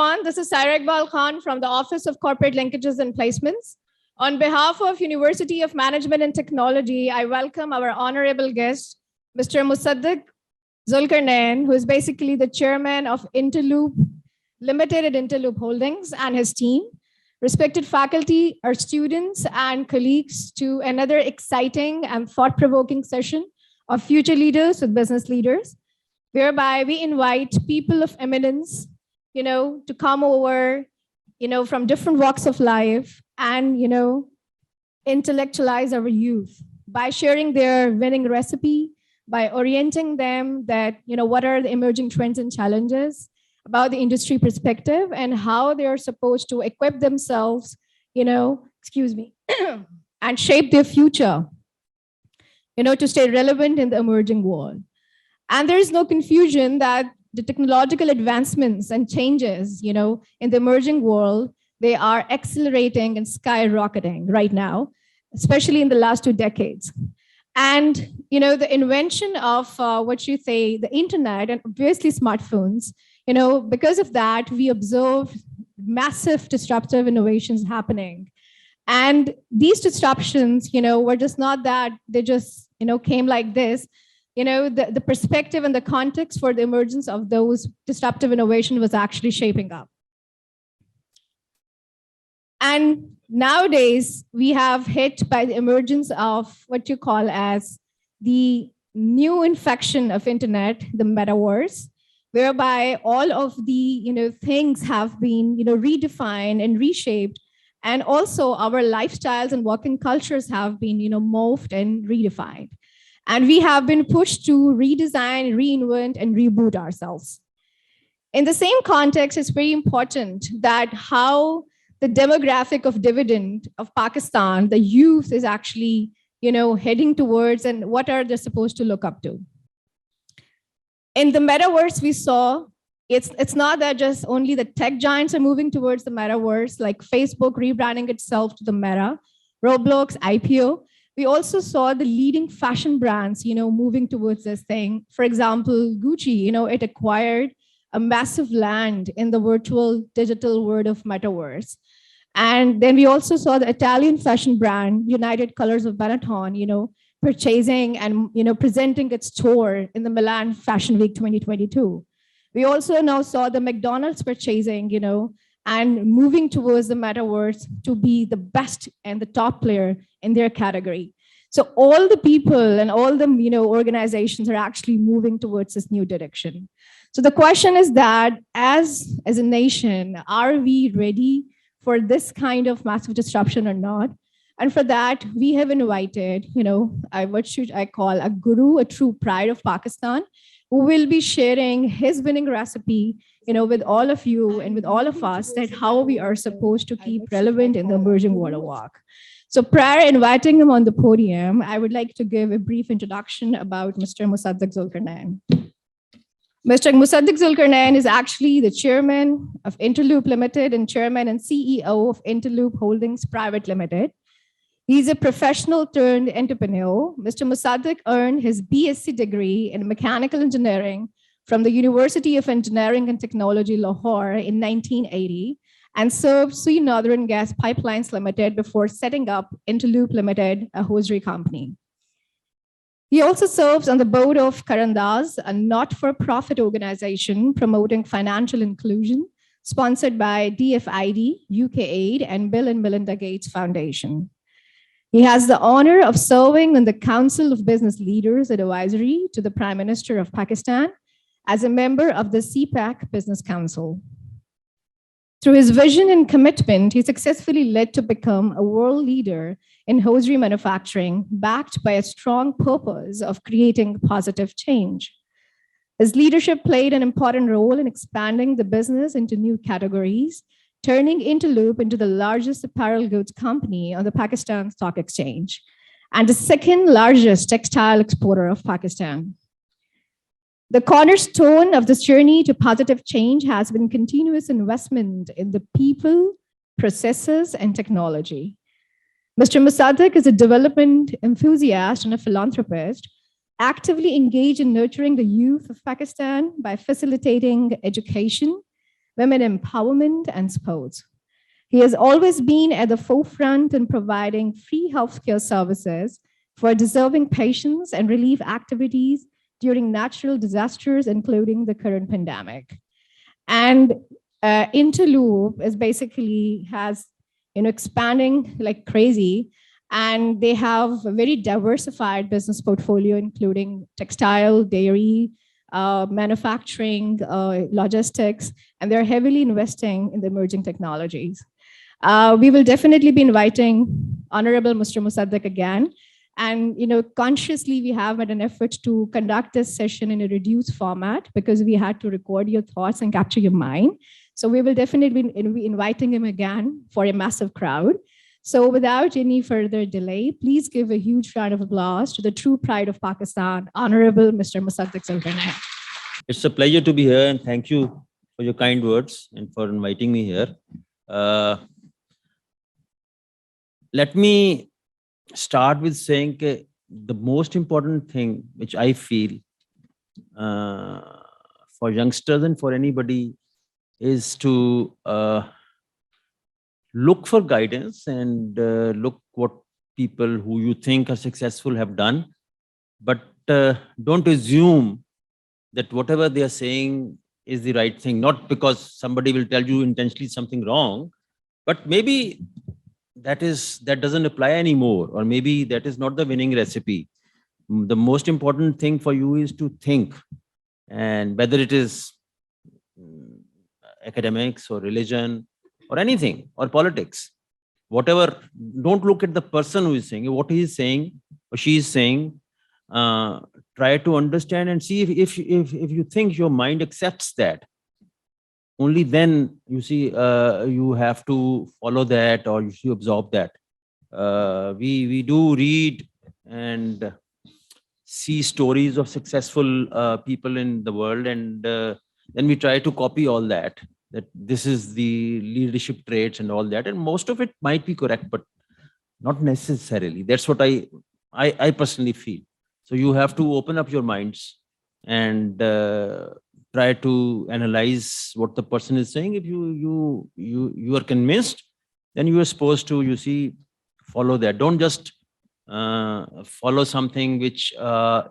everyone. This is Saira Iqbal Khan from the Office of Corporate Linkages and Placements. On behalf of University of Management and Technology, I welcome our honorable guest, Mr. Musadaq Zulqarnain, who is basically the chairman of Interloop Limited at Interloop Holdings, and his team. Respected faculty, our students and colleagues, to another exciting and thought-provoking session of Future Leaders with Business Leaders, whereby we invite people of eminence, to come over, from different walks of life and, intellectualize our youth by sharing their winning recipe, by orienting them that, what are the emerging trends and challenges about the industry perspective and how they are supposed to equip themselves, and shape their future, to stay relevant in the emerging world. And there is no confusion that the technological advancements and changes, in the emerging world, they are accelerating and skyrocketing right now, especially in the last 2 decades. And, the invention of the internet and obviously smartphones, because of that, we observe massive disruptive innovations happening. And these disruptions, were just not that they just, came like this. The perspective and the context for the emergence of those disruptive innovation was actually shaping up. And nowadays, we have hit by the emergence of what you call as the new infection of internet, the metaverse, whereby all of the things have been redefined and reshaped, and also our lifestyles and working cultures have been morphed and redefined. And we have been pushed to redesign, reinvent, and reboot ourselves. In the same context, it's very important that how the demographic of dividend of Pakistan, the youth is actually, heading towards, and what are they supposed to look up to. In the metaverse, we saw it's not that just only the tech giants are moving towards the metaverse, like Facebook rebranding itself to the Meta, Roblox, IPO. We also saw the leading fashion brands, moving towards this thing. For example, Gucci, it acquired a massive land in the virtual digital world of metaverse. And then we also saw the Italian fashion brand, United Colors of Benetton, purchasing and presenting its store in the Milan Fashion Week 2022. We also now saw the McDonald's purchasing, and moving towards the metaverse to be the best and the top player in their category. So all the people and all the organizations are actually moving towards this new direction. So the question is that as a nation, are we ready for this kind of massive disruption or not? And for that, we have invited, what should I call a guru, a true pride of Pakistan, who will be sharing his winning recipe, with all of you and with all of us, that how we are supposed to keep relevant in the emerging world of work. So prior to inviting him on the podium, I would like to give a brief introduction about Mr. Musadaq Zulqarnain. Mr. Musadaq Zulqarnain is actually the chairman of Interloop Limited and chairman and CEO of Interloop Holdings Private Limited. He's a professional turned entrepreneur. Mr. Musadaq earned his BSc degree in mechanical engineering from the University of Engineering and Technology, Lahore in 1980, and served Sui Northern Gas Pipelines Limited before setting up Interloop Limited, a hosiery company. He also serves on the board of Karandaz, a not-for-profit organization promoting financial inclusion, sponsored by DFID, UKAID, and Bill and Melinda Gates Foundation. He has the honor of serving on the Council of Business Leaders Advisory to the Prime Minister of Pakistan as a member of the CPAC Business Council. Through his vision and commitment, he successfully led to become a world leader in hosiery manufacturing, backed by a strong purpose of creating positive change. His leadership played an important role in expanding the business into new categories, turning Interloop into the largest apparel goods company on the Pakistan Stock Exchange, and the second largest textile exporter of Pakistan. The cornerstone of this journey to positive change has been continuous investment in the people, processes, and technology. Mr. Musadaq is a development enthusiast and a philanthropist, actively engaged in nurturing the youth of Pakistan by facilitating education, women empowerment, and sports. He has always been at the forefront in providing free healthcare services for deserving patients and relief activities during natural disasters, including the current pandemic. And Interloop is basically has expanding like crazy, and they have a very diversified business portfolio, including textile, dairy, manufacturing, logistics, and they're heavily investing in the emerging technologies. We will definitely be inviting Honorable Mr. Musadaq again. And consciously, we have made an effort to conduct this session in a reduced format because we had to record your thoughts and capture your mind. So we will definitely be inviting him again for a massive crowd. So without any further delay, please give a huge round of applause to the true pride of Pakistan, Honorable Mr. Musadaq Zulqarnain. It's a pleasure to be here, and thank you for your kind words and for inviting me here. Let me start with saying the most important thing which I feel for youngsters and for anybody is to look for guidance and look what people who you think are successful have done, but don't assume that whatever they are saying is the right thing, not because somebody will tell you intentionally something wrong, but maybe that doesn't apply anymore, or maybe that is not the winning recipe. The most important thing for you is to think, and whether it is academics or religion or anything or politics, whatever, don't look at the person who is saying what he is saying or she is saying. Try to understand and see if you think your mind accepts that. Only then you see you have to follow that, or you should absorb that. We do read and see stories of successful people in the world, and then we try to copy all that this is the leadership traits and all that, and most of it might be correct, but not necessarily. That's what I personally feel. So you have to open up your minds and try to analyze what the person is saying. If you are convinced, then you are supposed to follow that. Don't just follow something which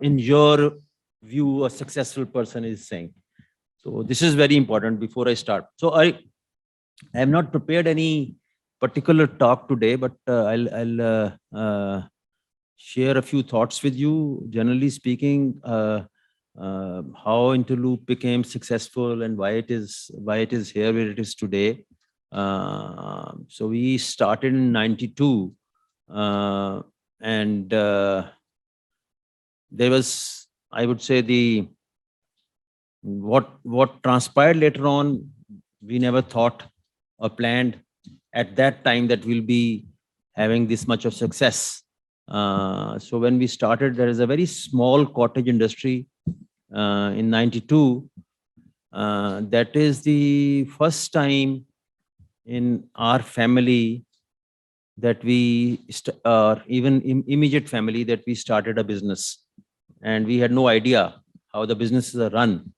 in your view a successful person is saying. So this is very important before I start. So I have not prepared any particular talk today, but I'll share a few thoughts with you. Generally speaking, how Interloop became successful and why it is here where it is today. So we started in '92, and there was, I would say, what transpired later on, we never thought or planned at that time that we'll be having this much of success. So when we started, there is a very small cottage industry in '92. That is the first time in our family that even immediate family, that we started a business, and we had no idea how the businesses are run.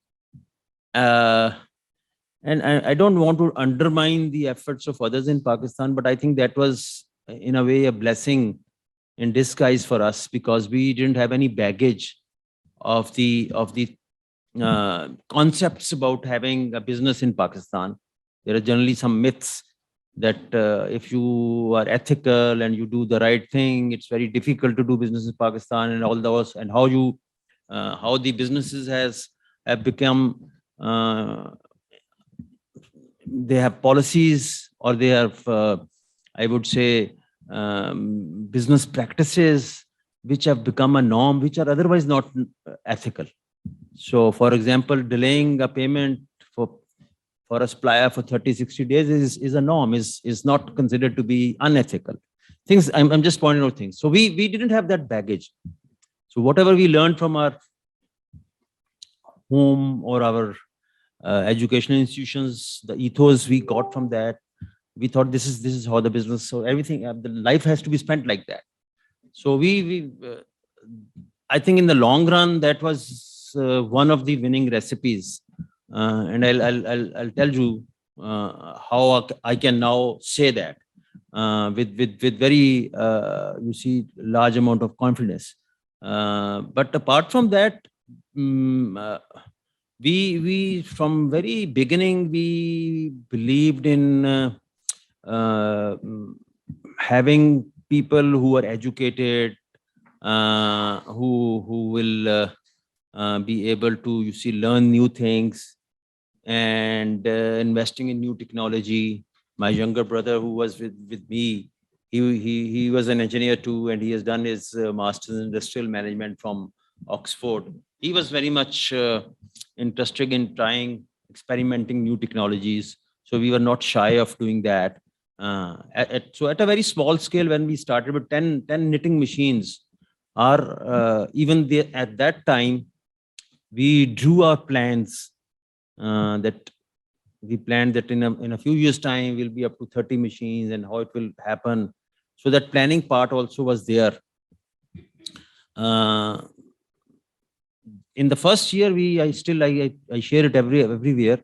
And I don't want to undermine the efforts of others in Pakistan, but I think that was in a way a blessing in disguise for us, because we didn't have any baggage of the concepts about having a business in Pakistan. There are generally some myths that if you are ethical and you do the right thing, it's very difficult to do business in Pakistan, and all those, and how the businesses have become. They have policies, or they have, I would say, business practices which have become a norm, which are otherwise not ethical. So, for example, delaying a payment for a supplier for 30-60 days is a norm, is not considered to be unethical. Things, I'm just pointing out things. So we didn't have that baggage. So whatever we learned from our home or our educational institutions, the ethos we got from that, we thought this is how the business, so everything, the life has to be spent like that. So I think in the long run, that was one of the winning recipes. And I'll tell you how I can now say that with very you see large amount of confidence. But apart from that, mm, uh, we from very beginning we believed in having people who are educated, who will be able to you see learn new things and investing in new technology. My younger brother, who was with me, he was an engineer too, and he has done his master's in industrial management from Oxford. He was very much interested in trying, experimenting new technologies. So we were not shy of doing that. So at a very small scale, when we started with 10 knitting machines, even there, at that time, we drew our plans that we planned that in a few years time we'll be up to 30 machines and how it will happen. So that planning part also was there. In the first year, I share it everywhere.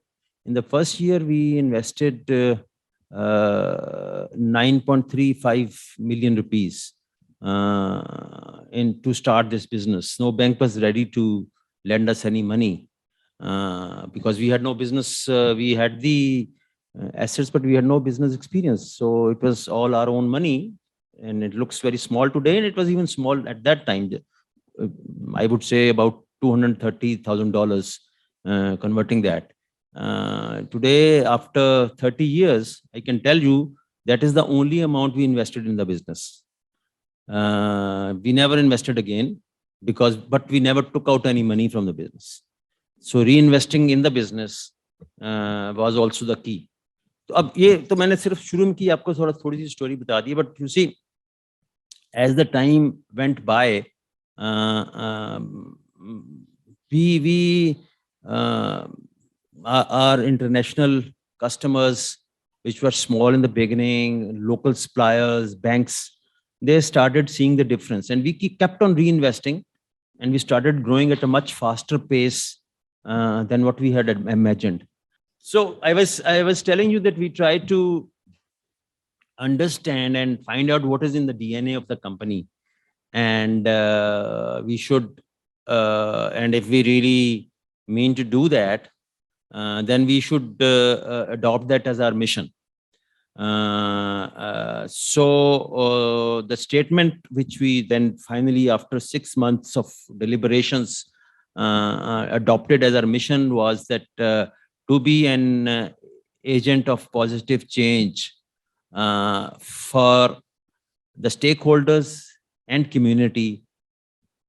In the first year, we invested 9.35 million rupees in to start this business. No bank was ready to lend us any money because we had no business. We had the assets, but we had no business experience. So it was all our own money, and it looks very small today, and it was even small at that time. I would say about $230,000, converting that. Today, after 30 years, I can tell you that is the only amount we invested in the business. We never invested again but we never took out any money from the business. So reinvesting in the business was also the key. तो अब ये तो मैंने सिर्फ शुरू में की, आपको थोड़ी सी स्टोरी बता दी, but you see, as the time went by, our international customers, which were small in the beginning, local suppliers, banks, they started seeing the difference, and we kept on reinvesting, and we started growing at a much faster pace than what we had imagined. So I was telling you that we try to understand and find out what is in the DNA of the company, and we should, and if we really mean to do that, then we should adopt that as our mission. So the statement which we then finally, after 6 months of deliberations, adopted as our mission was that to be an agent of positive change for the stakeholders and community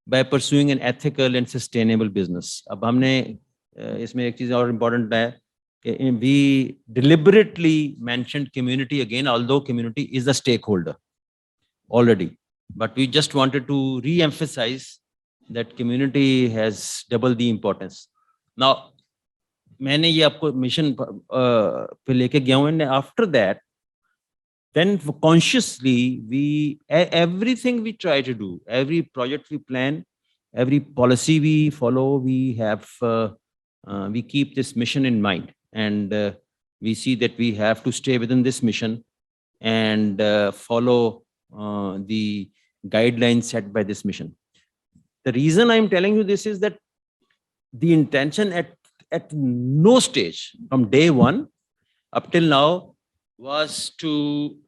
by pursuing an ethical and sustainable business. अब हमने इसमें एक चीज और important है कि we deliberately mentioned community again, although community is a stakeholder already, but we just wanted to re-emphasize that community has double the importance. Now, मैंने ये आपको मिशन पे लेके गया हूँ, and after that, then consciously everything we try to do, every project we plan, every policy we follow, we keep this mission in mind, and we see that we have to stay within this mission and follow the guidelines set by this mission. The reason I'm telling you this is that the intention at no stage from day one up till now was to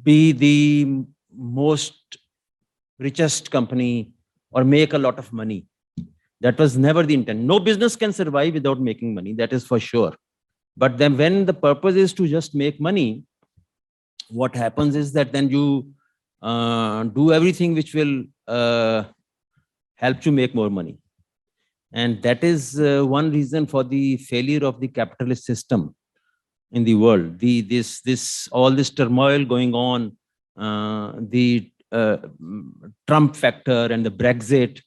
be the most richest company or make a lot of money. That was never the intent. No business can survive without making money, that is for sure. But then when the purpose is to just make money, what happens is that then you do everything which will help you make more money. And that is one reason for the failure of the capitalist system in the world. All this turmoil going on, the Trump factor and the Brexit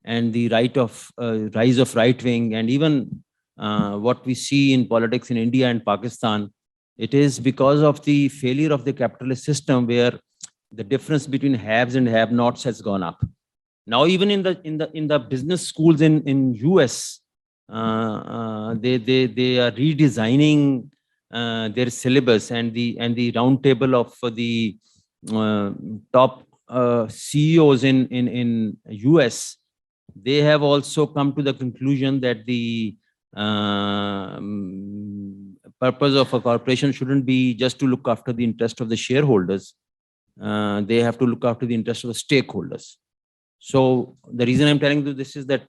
and the rise of right wing, and even what we see in politics in India and Pakistan, it is because of the failure of the capitalist system, where the difference between haves and have-nots has gone up. Now, even in the business schools in US, they are redesigning their syllabus, and the round table of the top CEOs in US, they have also come to the conclusion that the purpose of a corporation shouldn't be just to look after the interest of the shareholders. They have to look after the interest of the stakeholders. So the reason I'm telling you this is that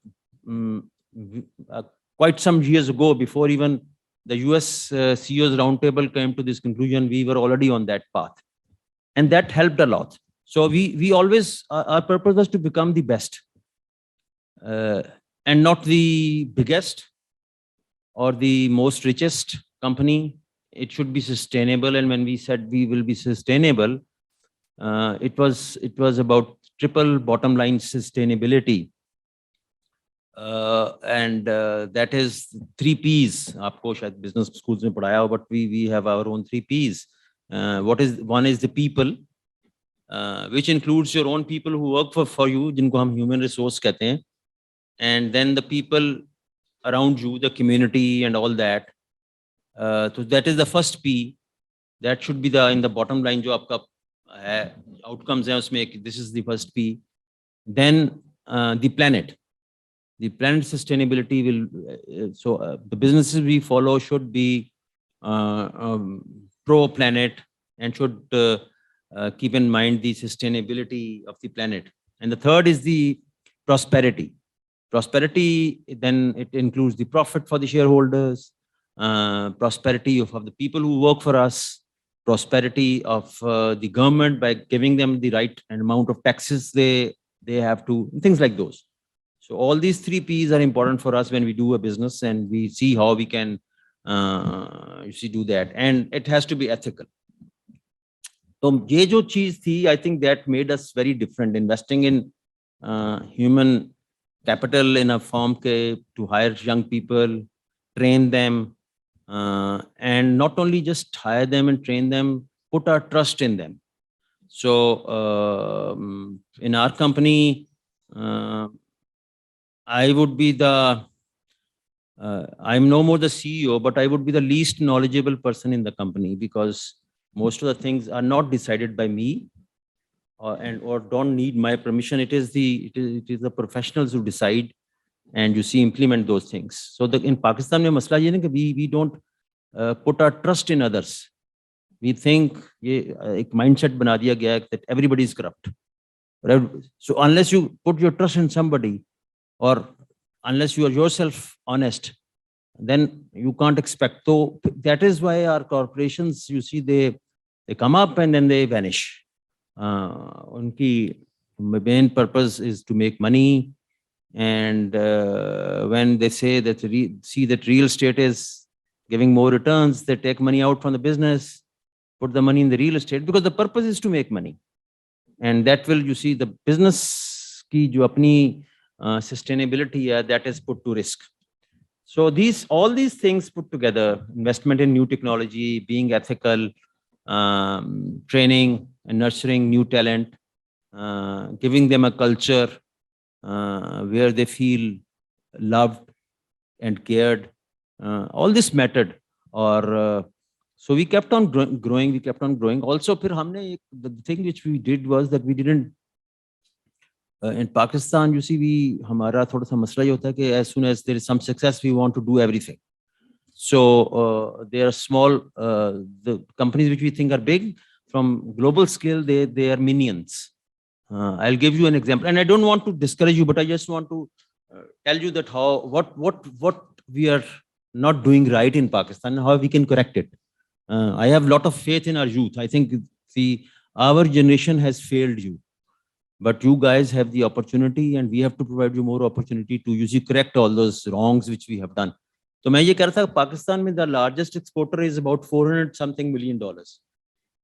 quite some years ago, before even the US CEOs roundtable came to this conclusion, we were already on that path, and that helped a lot. So we always, our purpose was to become the best, and not the biggest or the most richest company. It should be sustainable. And when we said we will be sustainable, it was about triple bottom line sustainability. And that is 3 P's. Aapko shayad business schools mein padhaya ho, but we have our own 3 P's. One is the people, which includes your own people who work for you, jinko hum human resource kehte hain, and then the people around you, the community and all that. So that is the first P. That should be in the bottom line jo aapka outcomes hai usme, this is the first P. Then the planet. The planet sustainability will, the businesses we follow should be pro-planet and should keep in mind the sustainability of the planet. And the third is the prosperity. Prosperity, then it includes the profit for the shareholders, prosperity of the people who work for us, prosperity of the government by giving them the right amount of taxes they have to, things like those. So all these 3 P's are important for us when we do a business, and we see how we can do that. And it has to be ethical. So ye jo cheez thi, I think that made us very different. Investing in human capital in a firm to hire young people, train them, and not only just hire them and train them, put our trust in them. So in our company, I would be I'm no more the CEO, but I would be the least knowledgeable person in the company, because most of the things are not decided by me or don't need my permission. It is the professionals who decide and implement those things. So in Pakistan, we don't put our trust in others. We think a mindset bana diya gaya that everybody is corrupt. So unless you put your trust in somebody, or unless you are yourself honest, then you can't expect. So that is why our corporations, they come up and then they vanish. Unki main purpose is to make money. And when they say that see that real estate is giving more returns, they take money out from the business, put the money in the real estate, because the purpose is to make money. And that will, the business ki jo apni sustainability, that is put to risk. So all these things put together, investment in new technology, being ethical, training and nurturing new talent, giving them a culture where they feel loved and cared, all this mattered. Or so we kept on growing. We kept on growing. Also, the thing which we did was that we didn't. In Pakistan, हमारा थोड़ा सा मसला ये होता है कि as soon as there is some success, we want to do everything. So they are small. The companies which we think are big, from global scale, they are minions. I'll give you an example, and I don't want to discourage you, but I just want to tell you that what we are not doing right in Pakistan, how we can correct it. I have a lot of faith in our youth. I think our generation has failed you. But you guys have the opportunity, and we have to provide you more opportunity to correct all those wrongs which we have done. So मैं ये कह रहा था, Pakistan में the largest exporter is about $400 something million.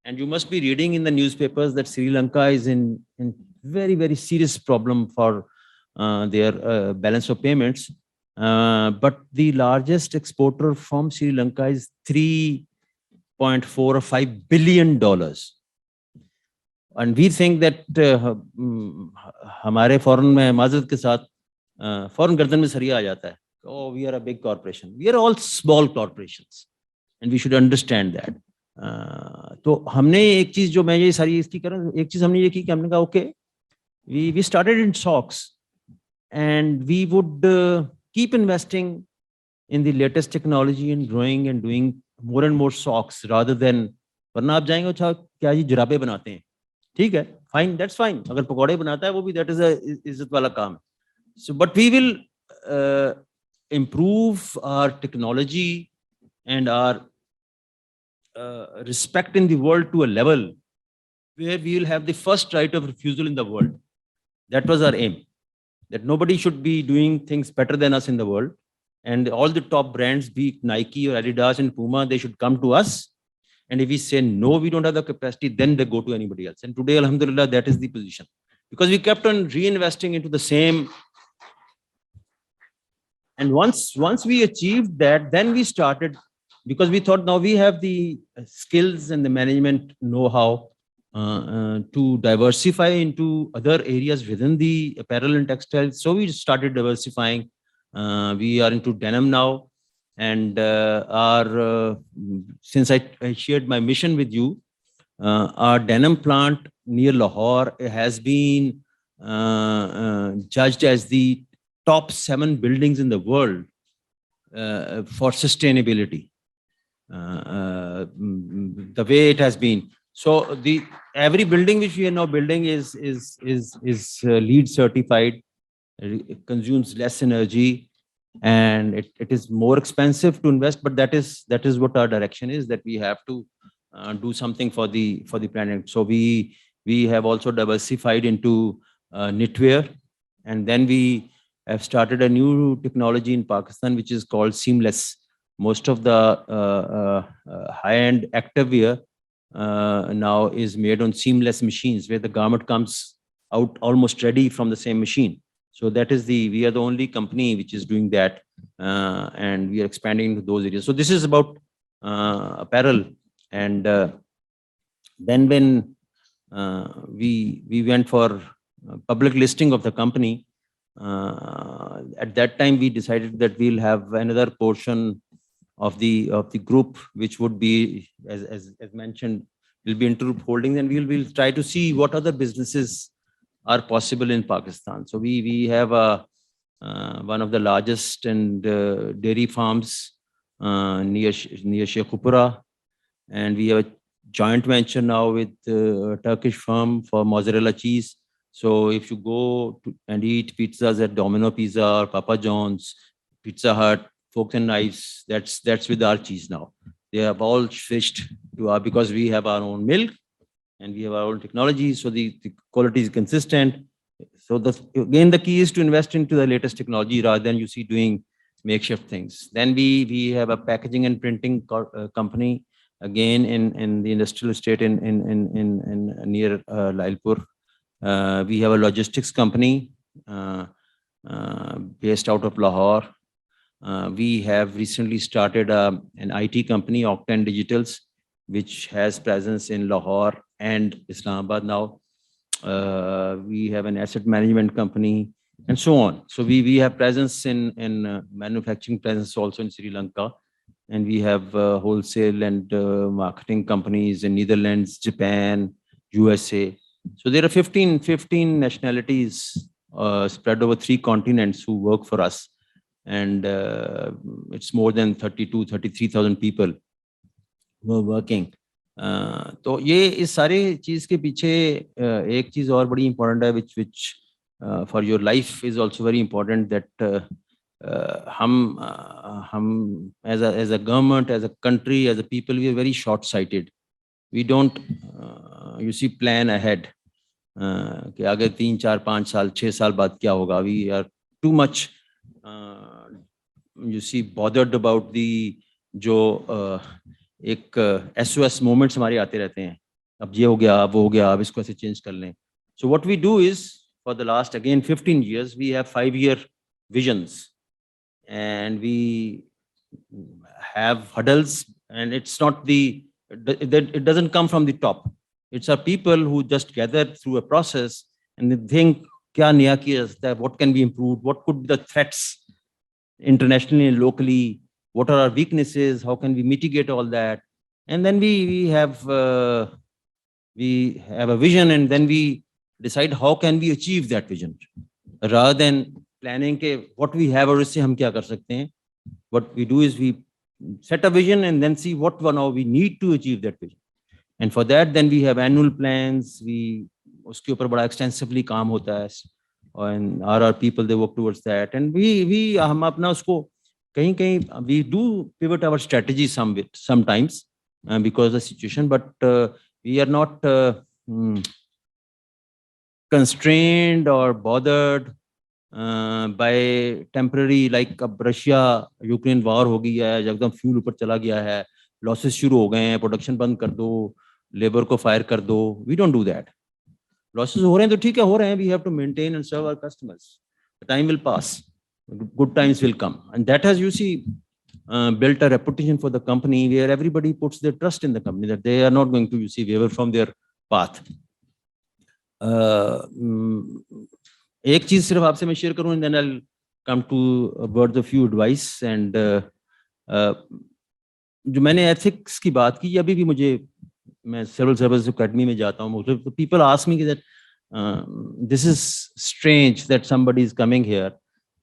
And you must be reading in the newspapers that Sri Lanka is in very, very serious problem for their balance of payments. But the largest exporter from Sri Lanka is $3.4 or $5 billion. And we think that हमारे foreign में माजरत के साथ foreign गर्दन में सरिया आ जाता है. Oh, we are a big corporation. We are all small corporations, and we should understand that. तो हमने एक चीज जो मैं ये सारी इसकी कर रहा हूँ, एक चीज हमने ये की कि हमने कहा okay, we started in stocks, and we would keep investing in the latest technology and growing and doing more and more stocks rather than, वरना आप जाएंगे अच्छा क्या जी जुराबे बनाते हैं, ठीक है, फाइन, दैट्स फाइन, अगर पकौड़े बनाता है वो भी दैट इज इज्जत वाला काम है. So but we will improve our technology and our respect in the world to a level where we will have the first right of refusal in the world. That was our aim, that nobody should be doing things better than us in the world. And all the top brands, be it Nike or Adidas and Puma, they should come to us. And if we say, no, we don't have the capacity, then they go to anybody else. And today, alhamdulillah, that is the position. Because we kept on reinvesting into the same. And once we achieved that, then we started, because we thought now we have the skills and the management know-how to diversify into other areas within the apparel and textiles. So we started diversifying. We are into denim now. And since I shared my mission with you, our denim plant near Lahore has been judged as the top 7 buildings in the world for sustainability. The way it has been. So every building which we are now building is LEED certified, consumes less energy, and it is more expensive to invest, but that is what our direction is, that we have to do something for the planet. So we have also diversified into knitwear, and then we have started a new technology in Pakistan which is called seamless. Most of the high-end activewear now is made on seamless machines, where the garment comes out almost ready from the same machine. So that is we are the only company which is doing that, and we are expanding into those areas. So this is about apparel. And then when we went for public listing of the company, at that time we decided that we'll have another portion of the group, which would be, as mentioned, will be Interloop Holdings, and we'll try to see what other businesses are possible in Pakistan. So we have one of the largest and dairy farms near Sheikhupura, and we have a joint venture now with a Turkish firm for mozzarella cheese. So if you go and eat pizzas at Domino Pizza or Papa John's, Pizza Hut, Forks and Knives, that's with our cheese now. They have all switched to because we have our own milk and we have our own technology, so the quality is consistent. So again, the key is to invest into the latest technology rather than you see doing makeshift things. Then we have a packaging and printing company again in the industrial estate in near Lailpur. We have a logistics company based out of Lahore. We have recently started an IT company, Octane Digitals, which has presence in Lahore and Islamabad now. We have an asset management company, and so on. So we have presence in manufacturing presence also in Sri Lanka, and we have wholesale and marketing companies in Netherlands, Japan, USA. So there are 15 nationalities spread over 3 continents who work for us, and it's more than 33,000 people who are working. तो ये इस सारे चीज के पीछे एक चीज और बड़ी इम्पोर्टेंट है, which for your life is also very important, that हम as a government, as a country, as a people, we are very short-sighted. We don't you see plan ahead कि आगे 3, 4, 5 साल 6 साल बाद क्या होगा. We are too much you see bothered about the जो एक SOS moments हमारे आते रहते हैं, अब ये हो गया, अब वो हो गया, अब इसको ऐसे चेंज कर लें. So what we do is, for the last again 15 years, we have 5-year visions, and we have hurdles, and it's not it doesn't come from the top. It's our people who just gather through a process and they think, kya naya kiya jata hai, what can be improved, what could be the threats internationally and locally, what are our weaknesses, how can we mitigate all that, and then we have a vision, and then we decide how can we achieve that vision, rather than planning ke what we have और इससे हम क्या कर सकते हैं. What we do is we set a vision and then see what now we need to achieve that vision. And for that, then we have annual plans. उसके ऊपर बड़ा extensively काम होता है. And our people, they work towards that. And हम अपना उसको कहीं we do pivot our strategy sometimes because of the situation, but we are not constrained or bothered by temporary, like अब रशिया यूक्रेन वॉर हो गई है, एकदम fuel ऊपर चला गया है, लॉसेस शुरू हो गए हैं, प्रोडक्शन बंद कर दो, लेबर को फायर कर दो. We don't do that. Losses हो रहे हैं तो ठीक है, हो रहे हैं. We have to maintain and serve our customers. The time will pass, good times will come, and that has, you see, built a reputation for the company where everybody puts their trust in the company, that they are not going to, you see, waver from their path. एक चीज सिर्फ आपसे मैं share करूं, and then I'll come to words of few advice. And जो मैंने ethics की बात की, अभी भी मुझे, मैं civil service academy में जाता हूँ, तो people ask me that this is strange that somebody is coming here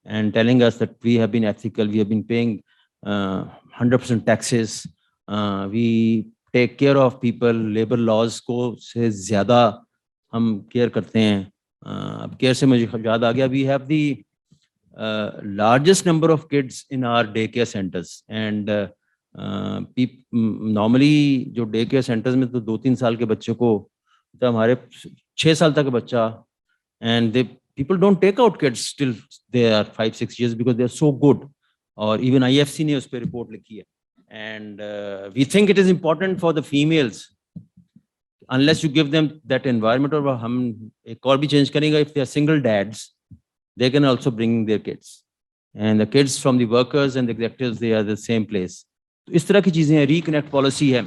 and telling us that we have been ethical, we have been paying 100% taxes, we take care of people, labor laws को से ज़्यादा हम care करते हैं. अब care से मुझे याद आ गया, we have the largest number of kids in our daycare centers, and normally जो daycare centers में तो 2-3 साल के बच्चे को, तो हमारे 6 साल तक बच्चा, and people don't take out kids till they are 5-6 years because they are so good. Or even IFC ने उस पर report लिखी है. And we think it is important for the females, unless you give them that environment. और हम एक और भी change करेंगे, if they are single dads, they can also bring their kids, and the kids from the workers and the executives, they are the same place. तो इस तरह की चीजें हैं. Reconnect policy है,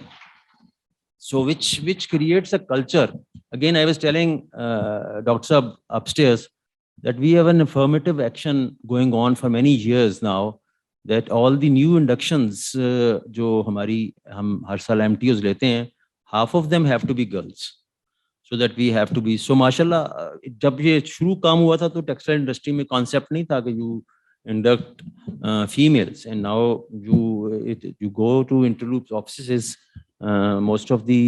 so which creates a culture. Again, I was telling Dr. Saab upstairs that we have an affirmative action going on for many years now, that all the new inductions जो हम हर साल MTOs लेते हैं, half of them have to be girls, so that we have to be. So माशाल्लाह, जब ये शुरू काम हुआ था तो textile industry में concept नहीं था कि you induct females, and now you go to Interloop's offices, most of the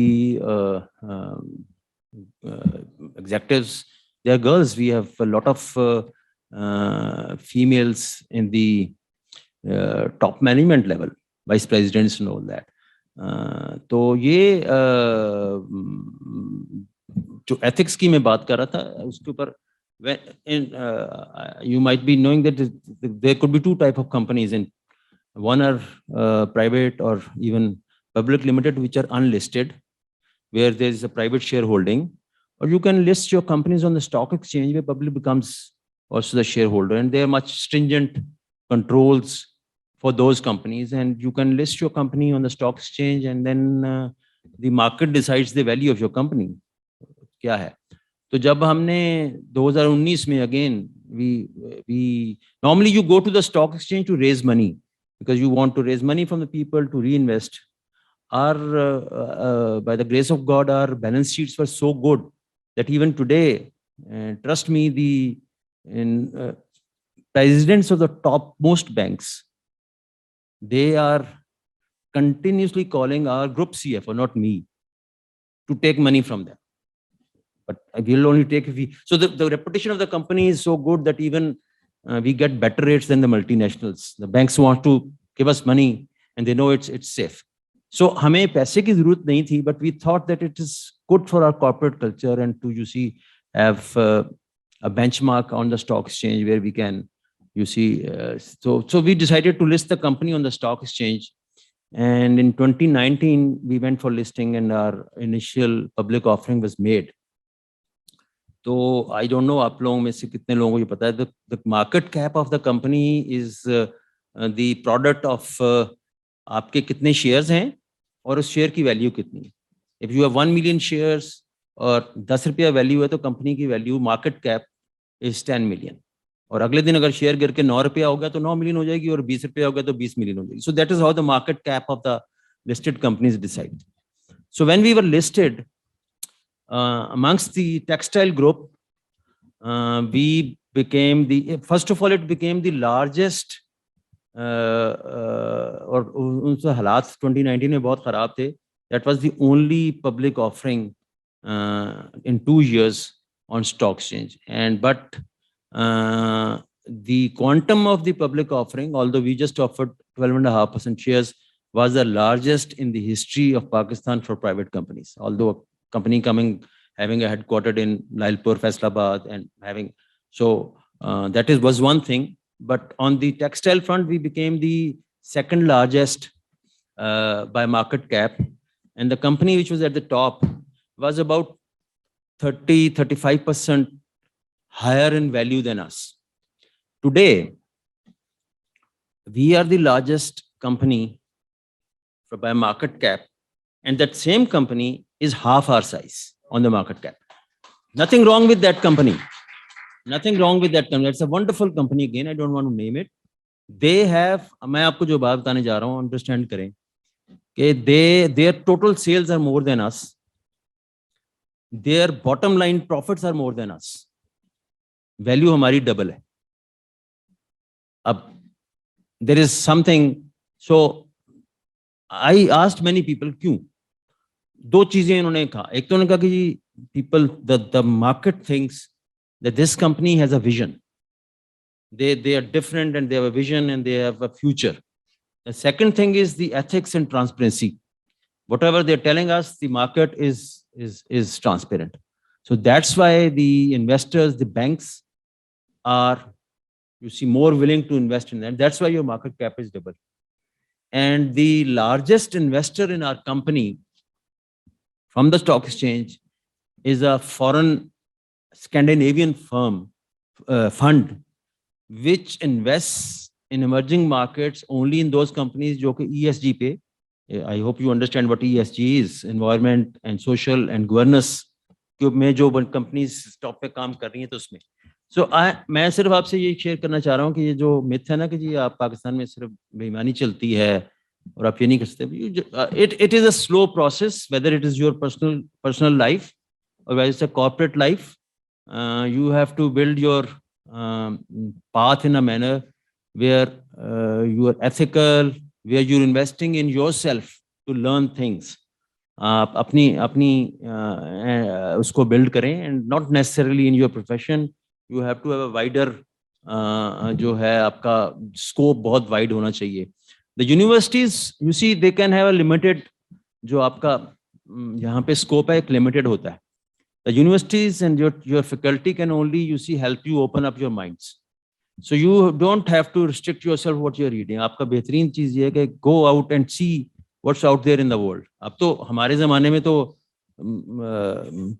executives, they are girls. We have a lot of females in the top management level, vice presidents and all that. तो ये जो ethics की मैं बात कर रहा था, उसके ऊपर you might be knowing that there could be two type of companies, in one are private or even public limited, which are unlisted, where there is a private shareholding, or you can list your companies on the stock exchange where public becomes also the shareholder, and there are much stringent controls for those companies, and you can list your company on the stock exchange, and then the market decides the value of your company क्या है. तो जब हमने 2019 में, again, we normally you go to the stock exchange to raise money because you want to raise money from the people to reinvest. Our by the grace of God, our balance sheets were so good that even today, trust me, the presidents of the topmost banks, they are continuously calling our group CFO, not me, to take money from them. But we'll only take if we. So the reputation of the company is so good that even we get better rates than the multinationals. The banks want to give us money, and they know it's safe. So हमें पैसे की जरूरत नहीं थी, but we thought that it is good for our corporate culture and to, you see, have a benchmark on the stock exchange where we can, you see, so we decided to list the company on the stock exchange. And in 2019, we went for listing, and our initial public offering was made. So I don't know आप लोगों में से कितने लोगों को ये पता है, the market cap of the company is the product of आपके कितने shares हैं और उस share की value कितनी है. If you have 1 million shares और 10 रुपया value है, तो company की value market cap is 10 million. और अगले दिन अगर शेयर गिर के 9 रुपया हो गया तो 9 मिलियन हो जाएगी, और 20 रुपया हो गया तो 20 मिलियन हो जाएगी. So that is how the market cap of the listed companies decide. So when we were listed amongst the textile group, we became first of all, it became the largest, और उनसे हालात 2019 में बहुत खराब थे. That was the only public offering in 2 years on stock exchange. But the quantum of the public offering, although we just offered 12.5% shares, was the largest in the history of Pakistan for private companies. Although a company having a headquartered in Lailpur, Faisalabad, and having, so that was one thing. But on the textile front, we became the second largest by market cap, and the company which was at the top was about 30-35% higher in value than us. Today, we are the largest company by market cap, and that same company is half our size on the market cap. Nothing wrong with that company. Nothing wrong with that company. It's a wonderful company. Again, I don't want to name it. They have, मैं आपको जो बात बताने जा रहा हूँ, understand करें कि their total sales are more than us. Their bottom line profits are more than us. Value हमारी double है. अब there is something, so I asked many people, क्यों? दो चीजें इन्होंने कहा. एक तो उन्होंने कहा कि people, the market thinks that this company has a vision. They are different, and they have a vision, and they have a future. The second thing is the ethics and transparency. Whatever they're telling us, the market is transparent. So that's why the investors, the banks, are, you see, more willing to invest in that. That's why your market cap is double. And the largest investor in our company from the stock exchange is a foreign Scandinavian fund, which invests in emerging markets only in those companies जो कि ESG पे, I hope you understand what ESG is, environment and social and governance, में जो companies top पे काम कर रही हैं तो उसमें. So मैं सिर्फ आपसे ये शेयर करना चाह रहा हूँ कि ये जो मिथ है ना कि जी आप पाकिस्तान में सिर्फ बेईमानी चलती है और आप ये नहीं कर सकते. It is a slow process, whether it is your personal life or whether it's a corporate life. You have to build your path in a manner where you are ethical, where you're investing in yourself to learn things. आप अपनी उसको build करें, and not necessarily in your profession. You have to have a wider जो है आपका scope बहुत wide होना चाहिए. The universities, you see, they can have a limited, जो आपका यहाँ पे scope है एक limited होता है. The universities and your faculty can only, you see, help you open up your minds. So you don't have to restrict yourself what you're reading. आपका बेहतरीन चीज ये है कि go out and see what's out there in the world. अब तो हमारे जमाने में तो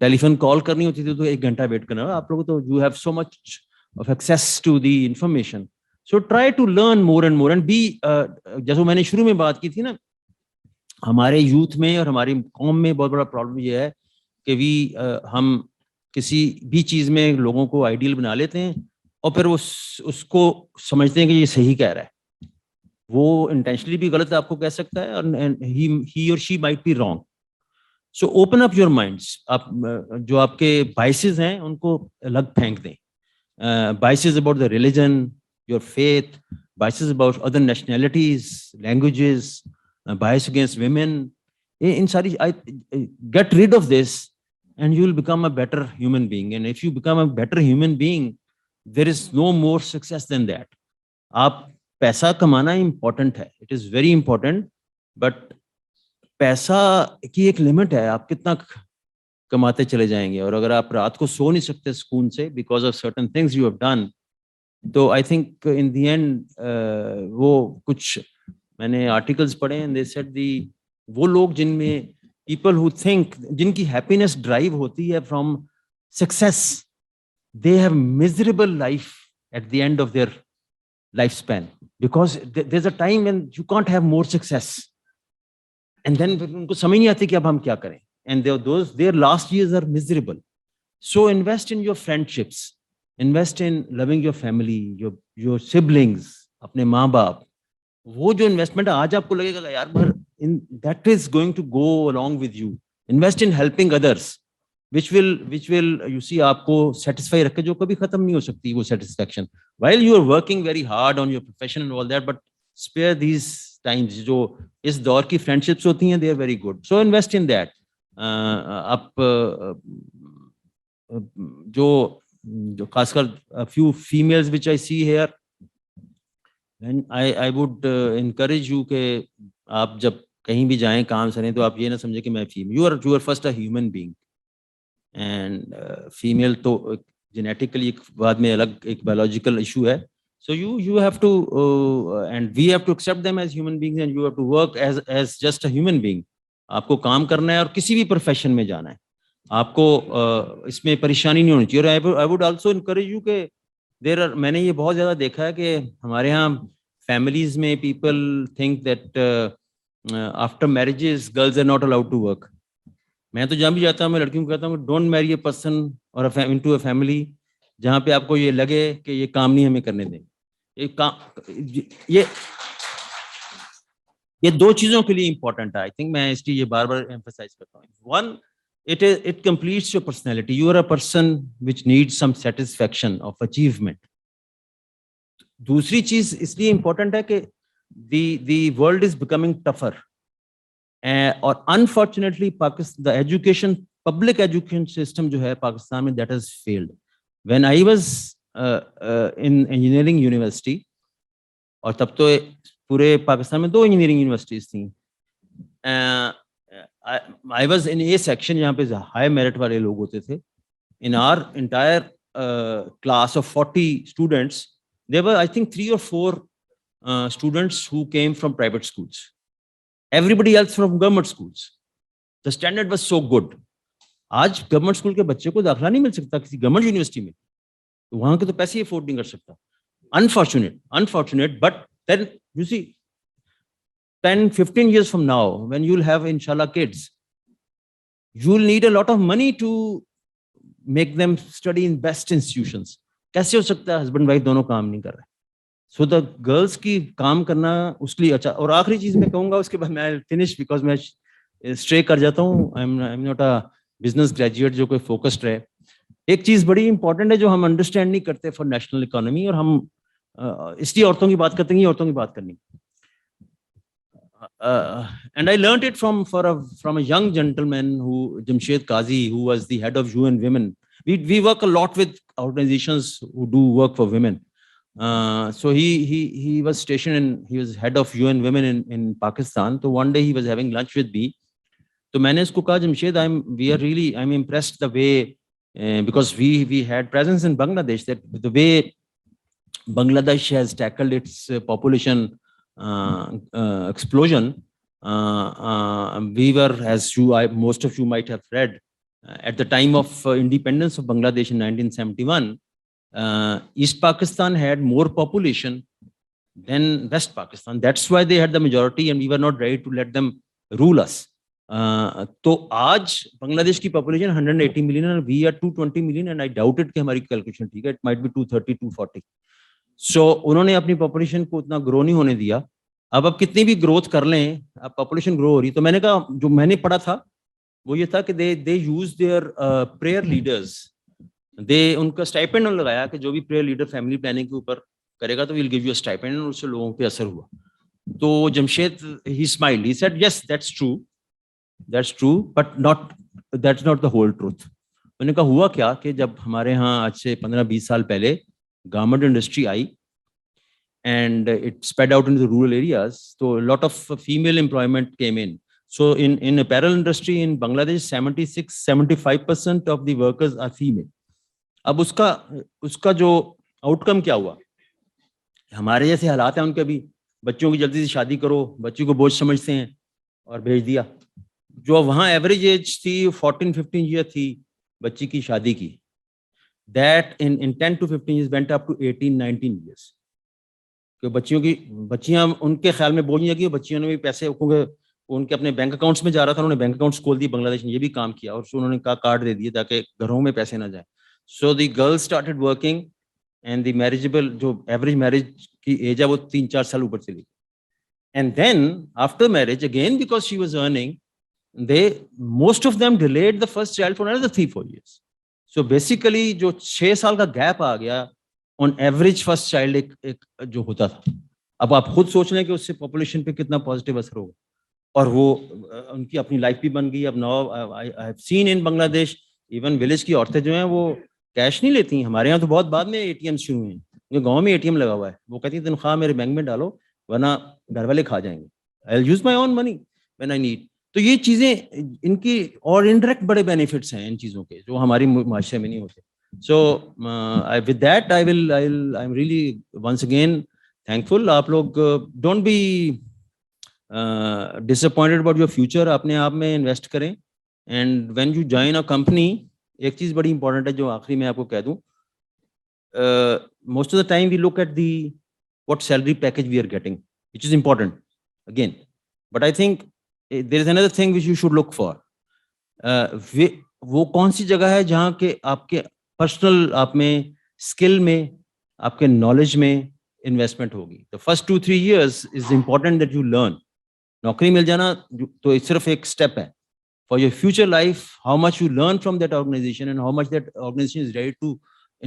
टेलीफोन कॉल करनी होती थी तो 1 घंटा वेट करना. आप लोगों तो you have so much of access to the information. So try to learn more and more and be, जैसे मैंने शुरू में बात की थी ना, हमारे यूथ में और हमारी कौम में बहुत बड़ा प्रॉब्लम ये है कि हम किसी भी चीज में लोगों को आइडियल बना लेते हैं और फिर उसको समझते हैं कि ये सही कह रहा है. वो इंटेंशनली भी गलत आपको कह सकता है और ही और she might be wrong. So open up your minds. आप जो आपके बाइसेस हैं उनको अलग फेंक दें. Biases about the religion, your faith, biases about other nationalities, languages, bias against women. In sorry, get rid of this and you will become a better human being. And if you become a better human being, there is no more success than that. आप पैसा कमाना important है. It is very important. But पैसा की एक limit है. आप कितना कमाते चले जाएंगे और अगर आप रात को सो नहीं सकते सुकून से because of certain things you have done, तो I think in the end वो कुछ मैंने articles पढ़े and they said वो लोग जिनमें people who think, जिनकी happiness drive होती है from success, they have miserable life at the end of their lifespan because there's a time when you can't have more success and then उनको समझ नहीं आती कि अब हम क्या करें, and their last years are miserable. So invest in your friendships, invest in loving your family, your siblings, अपने माँ बाप। वो जो इन्वेस्टमेंट आज आपको लगेगा यार भर, in that is going to go along with you. Invest in helping others, which will you see आपको सेटिस्फाई रखे, जो कभी खत्म नहीं हो सकती वो satisfaction, while you are working very hard on your profession and all that, but spare these times. जो इस दौर की फ्रेंडशिप्स होती हैं, they are very good, so invest in that. आप जो खासकर few females which I see here, and I would encourage you कि आप जब कहीं भी जाएं काम करें तो आप ये ना समझे कि मैं female, you are first a human being, and female तो जेनेटिकली एक बाद में अलग एक बायोलॉजिकल इशू है, so you have to and we have to accept them as human beings, and you have to work as just a human being. आपको काम करना है और किसी भी प्रोफेशन में जाना है, आपको इसमें परेशानी नहीं होनी चाहिए। और I would also encourage you के देयर आर, मैंने ये बहुत ज्यादा देखा है कि हमारे यहाँ फैमिलीज में people think that after marriages girls are not allowed to work. मैं तो जहाँ भी जाता हूँ मैं लड़कियों को कहता हूँ डोंट मैरी ए पर्सन और इनटू अ फैमिली जहाँ पे आपको ये लगे कि ये काम नहीं हमें करने दें। ये ये दो चीजों के लिए इंपॉर्टेंट है, आई थिंक, मैं इसलिए ये बार बार एम्फसाइज करता हूँ। One, it completes your personality. You are a person which needs some satisfaction of achievement. दूसरी चीज इसलिए इंपॉर्टेंट है कि the world is becoming tougher, और unfortunately Pakistan the education public education system जो है पाकिस्तान में that has failed. When I was in engineering university, और तब तो पूरे पाकिस्तान में 2 इंजीनियरिंग यूनिवर्सिटीज थी, I was in A section, यहाँ पे हाई मेरिट वाले लोग होते थे। In our entire class of 40 students, there were I think 3 or 4 students who came from private schools. Everybody else from government schools. The standard was so good. आज government school के बच्चे को दाखिला नहीं मिल सकता किसी गवर्नमेंट यूनिवर्सिटी में, तो वहां के तो पैसे ही अफोर्ड नहीं कर सकता। Unfortunate, but then you see 10-15 years from now, when you'll have inshallah kids, you'll need a lot of money to make them study in best institutions. कैसे हो सकता है हस्बैंड वाइफ दोनों काम नहीं कर रहे? सो द गर्ल्स की काम करना उसके लिए अच्छा। और आखिरी चीज मैं कहूंगा, उसके बाद मैं फिनिश, बिकॉज मैं स्ट्रे कर जाता हूँ, I am not a business graduate जो कोई फोकस्ड रहे। एक चीज बड़ी इंपॉर्टेंट है जो हम अंडरस्टैंड नहीं करते फॉर नेशनल इकोनॉमी, और हम इसलिए औरतों की बात करते हैं, औरतों की बात करनी। And I learned it from a young gentleman Jamshed Qazi, who was the head of UN Women. We work a lot with organizations who do work for women. So he was stationed he was head of UN Women in Pakistan. So one day he was having lunch with me. तो मैंने उसको कहा, Jamshed, I'm impressed the way, because we had presence in Bangladesh, that the way Bangladesh has tackled its population explosion. We were, as most of you might have read, at the time of independence of Bangladesh in 1971, East Pakistan had more population than West Pakistan. That's why they had the majority, and we were not ready to let them rule us. तो आज बांग्लादेश की population 180 million है, we are 220 million, and I doubt it कि हमारी calculation ठीक है, it might be 230, 240. सो उन्होंने अपनी पॉपुलेशन को उतना ग्रो नहीं होने दिया। अब आप कितनी भी ग्रोथ कर लें, अब पॉपुलेशन ग्रो हो रही। तो मैंने कहा, जो मैंने पढ़ा था वो ये था कि दे यूज देयर प्रेयर लीडर्स, उनका स्टाइपेंड लगाया कि जो भी प्रेयर लीडर फैमिली प्लानिंग के ऊपर करेगा तो will give you a stipend, और उससे लोगों पे असर हुआ। तो Jamshed he smiled, he said yes that's true but that's not the whole truth. मैंने कहा हुआ क्या कि जब हमारे यहाँ आज से 15-20 साल पहले garment industry and it spread out into the rural areas, so a lot of female employment came in. So in apparel industry in Bangladesh, 76-75% of the workers are female. अब उसका जो आउटकम क्या हुआ, हमारे जैसे हालात हैं उनके भी, बच्चों की जल्दी से शादी करो, बच्ची को बोझ समझते हैं और भेज दिया। जो वहाँ एवरेज एज थी 14-15 ईयर थी बच्ची की शादी की, that in 10 to 15 years went up to 18-19 years. कि बच्चियां उनके ख्याल में बोझ नहीं लगी, बच्चियों ने भी पैसे उनके अपने बैंक अकाउंट्स में जा रहा था, उन्होंने बैंक अकाउंट्स खोल दिए, बांग्लादेश ने ये भी काम किया, और उन्होंने कहा कार्ड दे दिए ताकि घरों में पैसे ना जाए। So the girls started working and the marriageable, जो average marriage की age है वो 3-4 साल ऊपर चली. And then after marriage, again because she was earning, most of them delayed the first child for another 3-4 years. So basically जो 6 साल का gap आ गया, on average first child एक जो होता था. अब आप खुद सोच लें कि उससे population पे कितना positive असर होगा. और वो उनकी अपनी लाइफ भी बन गई. अब now I have seen in Bangladesh even village की औरतें जो हैं वो कैश नहीं लेती. हमारे यहाँ तो बहुत बाद में एटीएम शुरू हुए हैं. उनके गांव में एटीएम लगा हुआ है. वो कहती है तनख्वाह मेरे बैंक में डालो वरना घर वाले खा जाएंगे. I will use my own money when I need. तो ये चीजें इनकी और इनडायरेक्ट बड़े बेनिफिट्स हैं इन चीजों के जो हमारी माशरे में नहीं होते. So with that I am really once again thankful. आप लोग don't be disappointed about your future. अपने आप में इन्वेस्ट करें. And when you join a company, एक चीज बड़ी इंपॉर्टेंट है जो आखिरी में आपको कह दूं. Most of the time we look at the what salary package we are getting, which is important again. But I think there is another thing which you should look for. वो कौन सी जगह है जहाँ के आपके पर्सनल आप में skill में आपके नॉलेज में इन्वेस्टमेंट होगी. The first 2-3 years is important that you learn. नौकरी मिल जाना तो सिर्फ एक स्टेप है. For your future life, how much you learn from that organization and how much that organization is ready to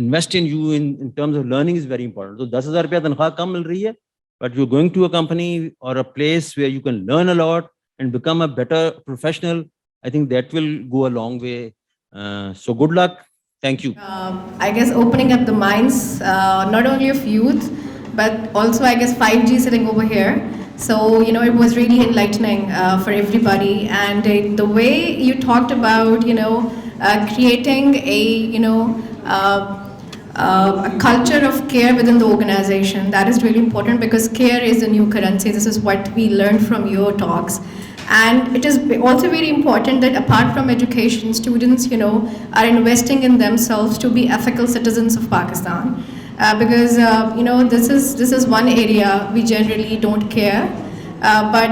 invest in you in terms of learning is very important. So 10,000 रुपया तनख्वाह कम मिल रही है, but you're going to a company or a place where you can learn a lot and become a better professional. I think that will go a long way. So good luck. Thank you. I guess opening up the minds, not only of youth, but also I guess 5G sitting over here. So, it was really enlightening for everybody. And the way you talked about, creating a culture of care within the organization, that is really important because care is the new currency. This is what we learned from your talks. And it is also very important that apart from education, students, are investing in themselves to be ethical citizens of Pakistan. Because this is one area we generally don't care, but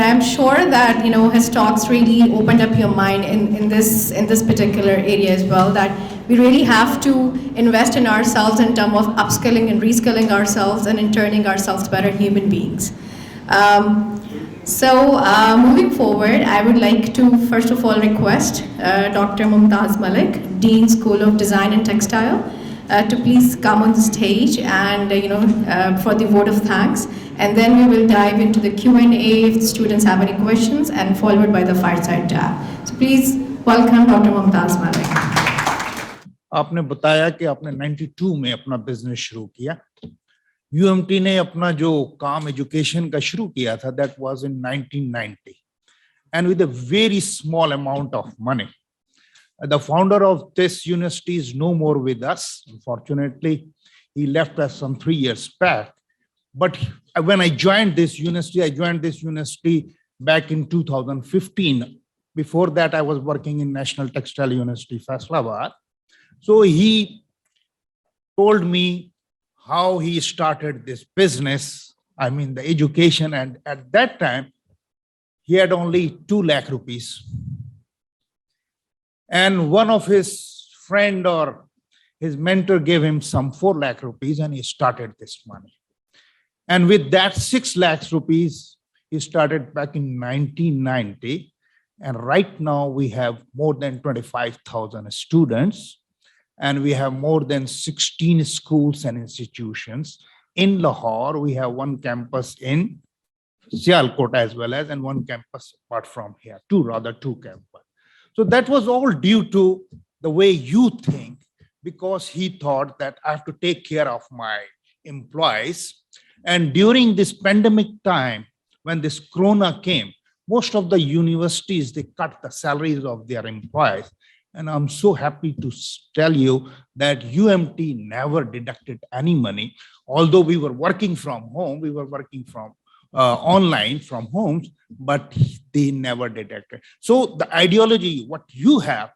I'm sure that his talks really opened up your mind in this particular area as well. That we really have to invest in ourselves in terms of upskilling and reskilling ourselves and in turning ourselves better human beings. Moving forward, I would like to first of all request Dr. Mumtaz Malik, Dean School of Design and Textile, to please come on the stage and for the vote of thanks, and then we will dive into the Q&A if the students have any questions, and followed by the fireside chat. So please welcome Dr. Mumtaz Malik. आपने बताया कि आपने 92 में अपना business शुरू किया. UMT ने अपना जो काम एजुकेशन का शुरू किया था, that was in 1990, and with a very small amount of money. The founder of this university is no more with us. Unfortunately, he left us some 3 years back. But when I joined this university back in 2015. Before that, I was working in National Textile University, Faisalabad. So he told me how he started this business, the education, and at that time, he had only 2 lakh rupees. And one of his friend or his mentor gave him some 4 lakh rupees and he started this money. And with that 6 lakhs rupees, he started back in 1990. And right now we have more than 25,000 students. And we have more than 16 schools and institutions. In Lahore, we have 1 campus in Sialkot as well as, and 1 campus apart from here, 2 campus. So that was all due to the way you think, because he thought that I have to take care of my employees. And during this pandemic time, when this Corona came, most of the universities, they cut the salaries of their employees. And I'm so happy to tell you that UMT never deducted any money. Although we were working from home, we were working from online from homes, but they never deducted. So the ideology, what you have,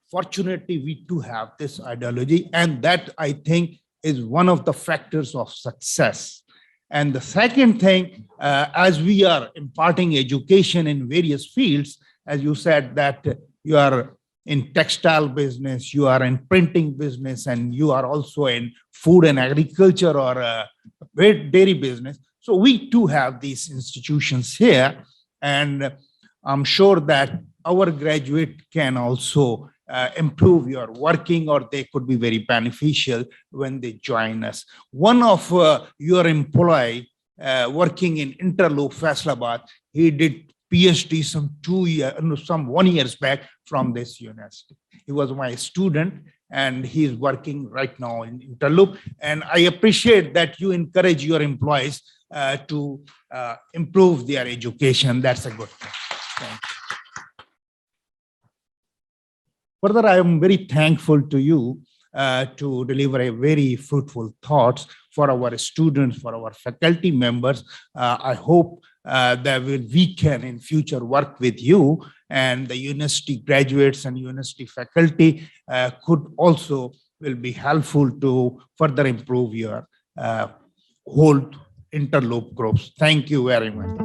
fortunately, we do have this ideology. And that, I think, is one of the factors of success. And the second thing, as we are imparting education in various fields, as you said that you are in textile business, you are in printing business, and you are also in food and agriculture or dairy business. So we too have these institutions here, and I'm sure that our graduate can also improve your working, or they could be very beneficial when they join us. One of your employee working in Interloop, Faisalabad, he did PhD some 1 year back from this university. He was my student, and he is working right now in Interloop. And I appreciate that you encourage your employees to improve their education. That's a good thing. Thank you. Further, I am very thankful to you to deliver a very fruitful thoughts for our students, for our faculty members. I hope that we can in future work with you, and the university graduates and university faculty could also will be helpful to further improve your whole Interloop groups. Thank you very much.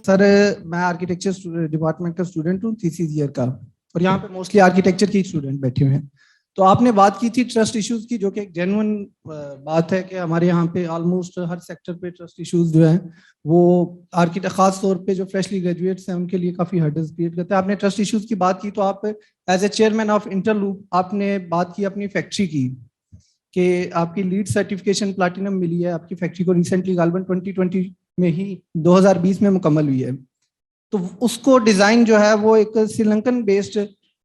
Sir मैं architecture department का student हूँ thesis year का, और यहाँ पे mostly architecture के student बैठे हुए हैं। तो आपने बात की थी ट्रस्ट इश्यूज की, जो कि एक जेन्युइन बात है कि हमारे यहाँ पे ऑलमोस्ट हर सेक्टर पे ट्रस्ट इश्यूज जो हैं वो आर्किटेक्ट खास तौर पे जो फ्रेशली ग्रेजुएट्स हैं उनके लिए काफी हर्डल्स क्रिएट करते हैं। आपने ट्रस्ट इश्यूज की बात की, तो आप as a chairman of Interloop आपने बात की अपनी फैक्ट्री की कि आपकी लीड सर्टिफिकेशन प्लैटिनम मिली है आपकी फैक्ट्री को, रिसेंटली गालबन 2020 में ही 2020 में मुकम्मल हुई है। तो उसको डिजाइन जो है वो एक श्रीलंकन बेस्ड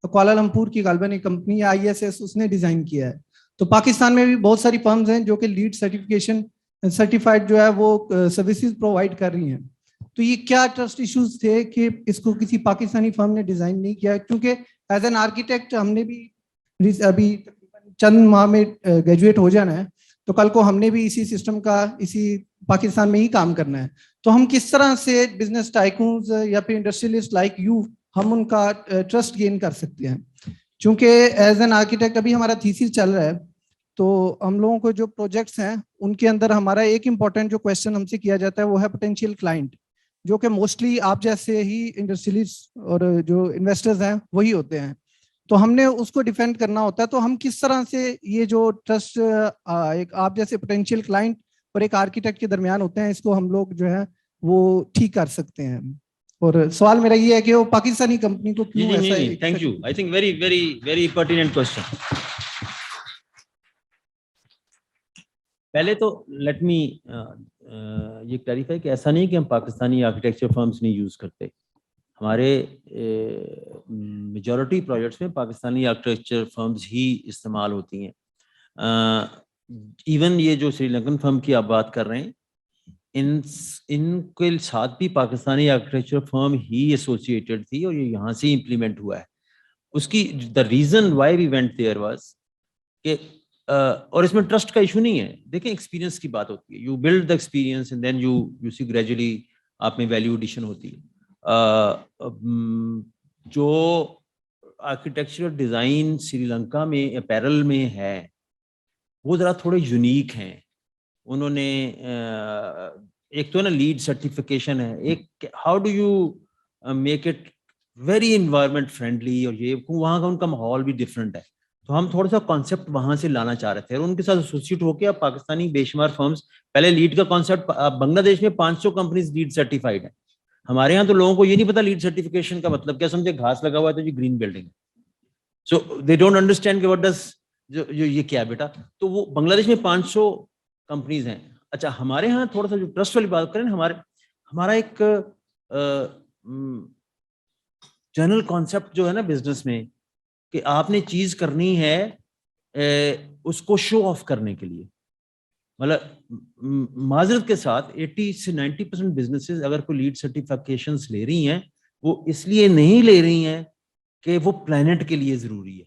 कुआलालंपुर की गालबन एक कंपनी ISS उसने डिजाइन किया है। तो पाकिस्तान में भी बहुत सारी फर्म्स हैं जो कि लीड सर्टिफिकेशन सर्टिफाइड जो है वो सर्विसेज प्रोवाइड कर रही हैं। तो ये क्या ट्रस्ट इश्यूज थे कि इसको किसी पाकिस्तानी फर्म ने डिजाइन नहीं किया? क्योंकि एज एन आर्किटेक्ट हमने भी अभी चंद माह में ग्रेजुएट हो जाना है, तो कल को हमने भी इसी सिस्टम का इसी पाकिस्तान में ही काम करना है। तो हम किस तरह से बिजनेस टाइकून्स या फिर इंडस्ट्रियलिस्ट लाइक यू हम उनका ट्रस्ट गेन कर सकते हैं? क्योंकि एज एन आर्किटेक्ट अभी हमारा थीसिस चल रहा है, तो हम लोगों को जो प्रोजेक्ट्स हैं उनके अंदर हमारा एक इम्पॉर्टेंट जो क्वेश्चन हमसे किया जाता है वो है पोटेंशियल क्लाइंट, जो कि मोस्टली आप जैसे ही इंडस्ट्रियलिस्ट और जो इन्वेस्टर्स हैं वही होते हैं। तो हमने उसको डिफेंड करना होता है। तो हम किस तरह से ये जो ट्रस्ट एक आप जैसे पोटेंशियल क्लाइंट और एक आर्किटेक्ट के दरमियान होते हैं, इसको हम लोग जो है वो ठीक कर सकते हैं? और सवाल मेरा ये है कि वो पाकिस्तानी कंपनी को क्यों ऐसा है? Thank you, I think very very very pertinent question. पहले तो लेट मी ये क्लैरिफाई कि ऐसा नहीं कि हम पाकिस्तानी आर्किटेक्चर फर्म्स नहीं यूज करते। हमारे मेजॉरिटी प्रोजेक्ट्स में पाकिस्तानी आर्किटेक्चर फर्म्स ही इस्तेमाल होती हैं। इवन ये जो श्रीलंकन फर्म की आप बात कर रहे हैं, इनके साथ भी पाकिस्तानी आर्किटेक्चर फर्म ही एसोसिएटेड थी और ये यहाँ से इम्प्लीमेंट हुआ है। उसकी the reason why we went there was कि और इसमें ट्रस्ट का इशू नहीं है। देखें, एक्सपीरियंस की बात होती है, you build the experience and then you see gradually आप में वैल्यू एडिशन होती है। जो आर्किटेक्चरल डिजाइन श्रीलंका में अपैरल में है वो जरा थोड़े यूनिक हैं। उन्होंने एक तो ना लीड सर्टिफिकेशन है, एक how do you make it very environment friendly, और ये वहाँ का उनका माहौल भी डिफरेंट है। तो हम थोड़ा सा कॉन्सेप्ट वहां से लाना चाह रहे थे और उनके साथ एसोसिएट होकर अब पाकिस्तानी बेशुमार फर्म्स, पहले लीड का कॉन्सेप्ट बांग्लादेश में 500 कंपनीज लीड सर्टिफाइड है। हमारे यहाँ तो लोगों को ये नहीं पता लीड सर्टिफिकेशन का मतलब क्या, समझे घास लगा हुआ है तो ये ग्रीन बिल्डिंग है, सो दे डोंट अंडरस्टैंड कि व्हाट डज जो ये क्या है बेटा। तो वो बांग्लादेश में 500 कंपनीज हैं। अच्छा, हमारे यहाँ थोड़ा सा जो ट्रस्ट वाली बात करें, हमारा एक जनरल कॉन्सेप्ट जो है ना बिजनेस में कि आपने चीज करनी है उसको शो ऑफ करने के लिए। मतलब माजरत के साथ 80 से 90% बिजनेसेस अगर कोई लीड सर्टिफिकेशंस ले रही हैं वो इसलिए नहीं ले रही हैं कि वो प्लेनेट के लिए जरूरी है,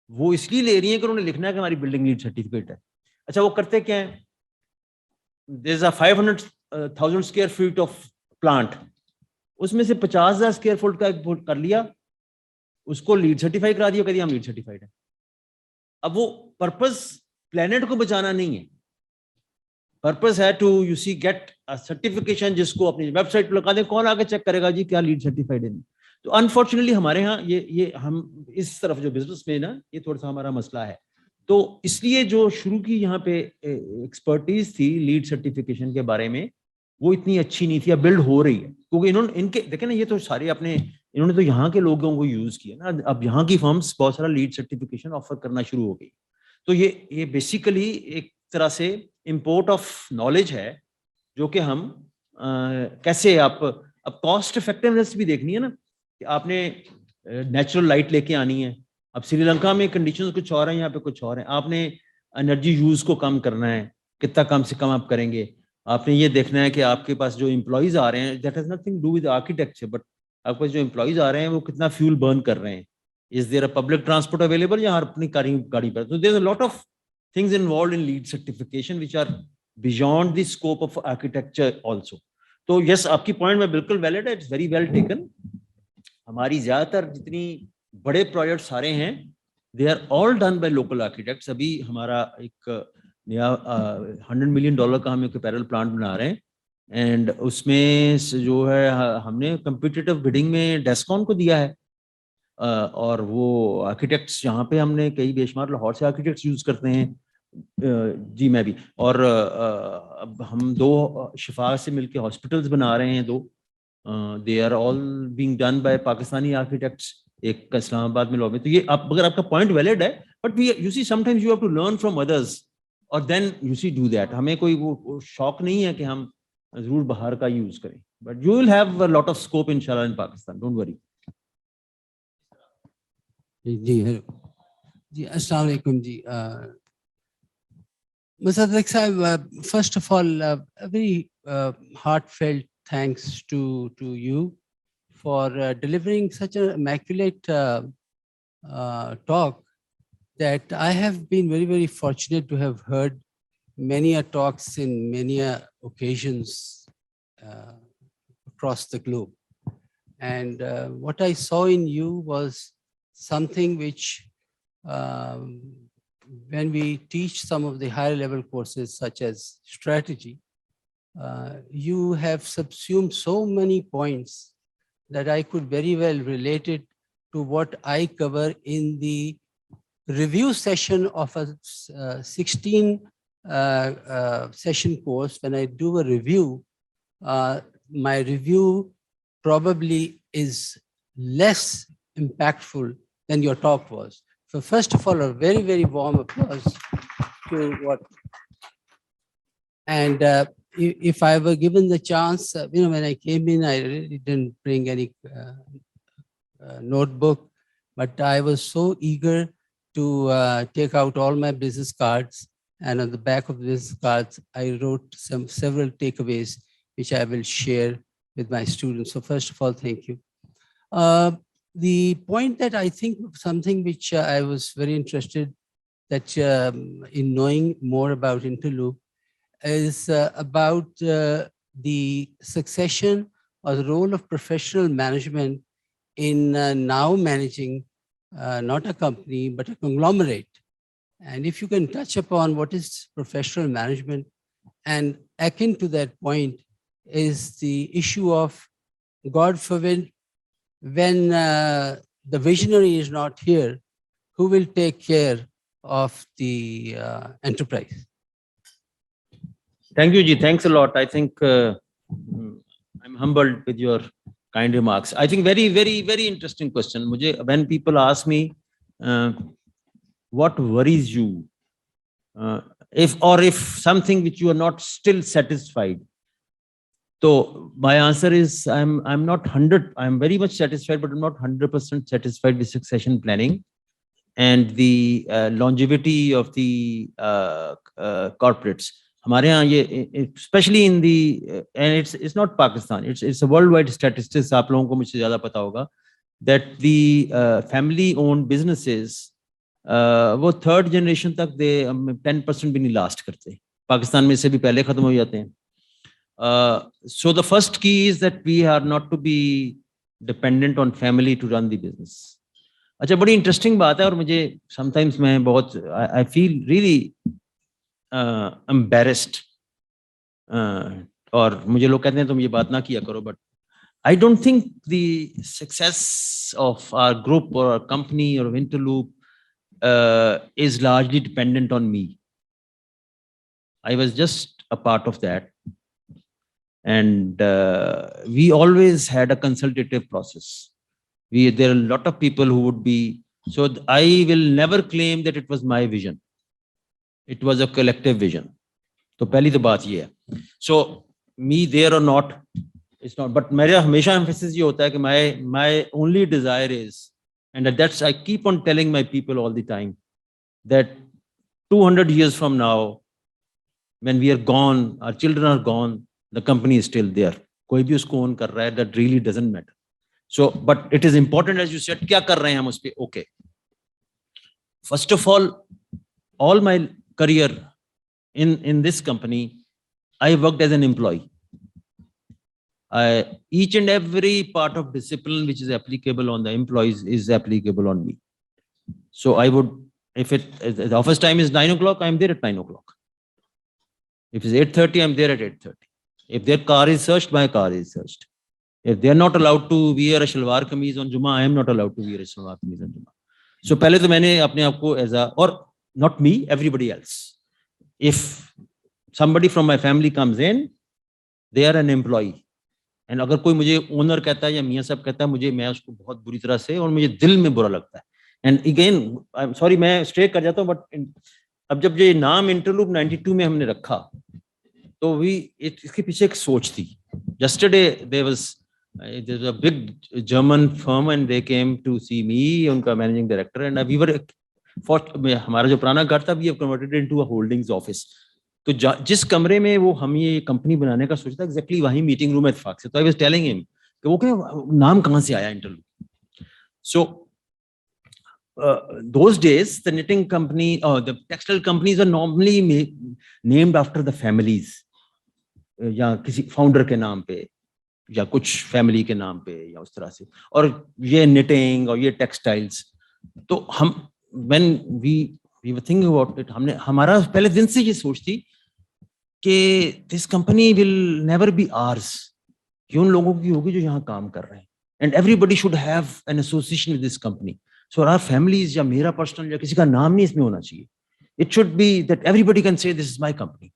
वो इसलिए ले रही हैं कि उन्होंने लिखना है कि हमारी बिल्डिंग लीड सर्टिफिकेट है। अच्छा, वो करते क्या है, there is a 500,000 square feet of plant, उसमें से 50,000 स्क्वायर फुट का एक कर लिया, उसको लीड सर्टिफाई करा दिया, कह दिया हम लीड सर्टिफाइड है। अब वो पर्पस प्लेनेट को बचाना नहीं है, पर्पस है to you see get a certification, जिसको अपनी वेबसाइट पर लगा दें, कौन आगे चेक करेगा जी क्या लीड सर्टिफाइड है। तो अनफॉर्चुनेटली हमारे यहाँ ये हम इस तरफ जो बिजनेस में ना, ये थोड़ा सा हमारा मसला है। तो इसलिए जो शुरू की यहाँ पे एक्सपर्टीज थी लीड सर्टिफिकेशन के बारे में, वो इतनी अच्छी नहीं थी, अब बिल्ड हो रही है, क्योंकि इन्होंने इनके देखे ना, ये तो सारे अपने इन्होंने तो यहाँ के लोगों को यूज किया ना, अब यहाँ की फर्म्स बहुत सारा लीड सर्टिफिकेशन ऑफर करना शुरू हो गई। तो ये बेसिकली एक तरह से इम्पोर्ट ऑफ नॉलेज है, जो कि हम कैसे आप अब कॉस्ट इफेक्टिवनेस भी देखनी है ना, कि आपने नेचुरल लाइट लेके आनी है। अब श्रीलंका में कंडीशंस कुछ और हैं, यहाँ पे कुछ और हैं। आपने एनर्जी यूज को कम करना है, कितना कम से कम आप करेंगे। आपने ये देखना है कि आपके पास जो एम्प्लॉयज आ रहे हैं, that has nothing do with architecture, but आपके पास जो एम्प्लॉयज आ रहे हैं वो कितना फ्यूल बर्न कर रहे हैं, is there a public transport available या हर अपनी गाड़ी पर। तो there is a lot of things involved in LEED certification which are beyond the scope of architecture also. तो यस, आपकी पॉइंट में बिल्कुल वैलिड है, इट्स वेरी वेल टेकन। हमारी ज्यादातर जितनी बड़े प्रोजेक्ट सारे हैं, they are all done by local architects. अभी हमारा एक नया $100 million का हम एक पैरेलल प्लांट बना रहे हैं, एंड उसमें जो है हमने कम्पिटिटिव बिडिंग में डेस्कॉन को दिया है, और वो आर्किटेक्ट्स यहाँ पे हमने कई बेशुमार लाहौर से आर्किटेक्ट्स यूज करते हैं। जी मैं भी, और अब हम 2 शिफा से मिलके हॉस्पिटल्स बना रहे हैं, 2 they are all being done by Pakistani architects, एक इस्लामाबाद में में। तो ये अगर आपका पॉइंट वैलिड है, but we you see sometimes you have to learn from others और then you see do that. हमें कोई वो शौक नहीं है कि हम जरूर बाहर का यूज करें, but you will have a lot of scope इंशाल्लाह इन पाकिस्तान, डोंट वरी। जी हेलो जी, अस्सलाम वालेकुम जी। Musadaq sahab, first of all, a very heartfelt thanks to you for delivering such an immaculate talk, that I have been very, very fortunate to have heard many talks in many occasions across the globe. And what I saw in you was something which when we teach some of the higher level courses such as strategy, you have subsumed so many points that I could very well relate it to what I cover in the review session of a 16 session course. When I do a review, my review probably is less impactful than your talk was. So first of all, a very, very warm applause to what. And if I were given the chance, when I came in, I really didn't bring any notebook, but I was so eager to take out all my business cards. And on the back of the business cards, I wrote several takeaways, which I will share with my students. So first of all, thank you. The point that I think something which I was very interested that in knowing more about Interloop is about the succession or the role of professional management in now managing not a company but a conglomerate. And if you can touch upon what is professional management, and akin to that point is the issue of, God forbid, when the visionary is not here, who will take care of the enterprise? Thank you, Ji. Thanks a lot. I think I'm humbled with your kind remarks. I think very, very, very interesting question. When people ask me, what worries you, if something which you are not still satisfied. So my answer is I'm not 100. I'm very much satisfied, but I'm not 100% satisfied with succession planning and the longevity of the corporates. हमारे यहाँ ये especially in the and it's not Pakistan. It's a worldwide statistics. आप लोगों को मुझसे ज़्यादा पता होगा that the family-owned businesses वो 3rd generation तक they 10% भी नहीं last करते. पाकिस्तान में से भी पहले खत्म हो जाते हैं. So the first key is that we are not to be dependent on family to run the business. अच्छा, बड़ी interesting बात है, और मुझे sometimes मैं बहुत I feel really embarrassed और मुझे लोग कहते हैं तुम ये बात ना किया करो, but I don't think the success of our group or our company or Interloop is largely dependent on me. I was just a part of that. And we always had a consultative process. There are a lot of people who would be, so I will never claim that it was my vision. It was a collective vision. So पहली तो बात ये है. So me there or not, it's not, but मेरा हमेशा emphasis ये होता है कि my only desire is, and that's I keep on telling my people all the time, that 200 years from now, when we are gone, our children are gone, the company is still there. कोई भी उसको own कर रहा है, that really doesn't matter. So, but it is important, as you said, क्या कर रहे हैं हम उस पे? Okay. First of all my career in this company, I worked as an employee. Each and every part of discipline which is applicable on the employees is applicable on me. So I would, if the office time is 9 o'clock, I'm there at 9 o'clock. If it's 8:30, I'm there at 8:30. If their car is searched, my car is searched. If they're not allowed to wear a shalwar kameez on Juma, I am not allowed to wear a shalwar kameez on Juma. So पहले तो मैंने अपने आप को as a, or not me, everybody else. If somebody from my family comes in, they are an employee. And अगर कोई मुझे owner कहता है या मियाँ साहब कहता है, मैं उसको बहुत बुरी तरह से और मुझे दिल में बुरा लगता है. And again, I'm sorry, मैं स्ट्रे कर जाता हूँ, but अब जब ये नाम इंटरलूप 92 में हमने रखा, तो इसके पीछे एक सोच थी. Yesterday there's a big German firm and they came to see me, उनका managing director, and we were हमारा जो पुराना घर था, we have converted it into a holdings office. तो जिस कमरे में वो हम ये कंपनी बनाने का सोचा था, एग्जैक्टली वही मीटिंग रूम इत्तेफाक से. तो आई वाज टेलिंग हिम कि वो क्या नाम कहाँ से आया Interloop. So those days the knitting company or the textile companies are normally named after the families, या किसी फाउंडर के नाम पे या कुछ फैमिली के नाम पे या उस तरह से. और ये knitting और ये टेक्सटाइल्स, तो हम when we were thinking about it, हमने हमारा पहले दिन से ये सोच थी कि this company will never be ours, कि उन लोगों की होगी जो यहाँ काम कर रहे हैं, and everybody should have an association with this company. So our families या मेरा पर्सनल या किसी का नाम नहीं इसमें होना चाहिए. It should be that everybody can say this is my company.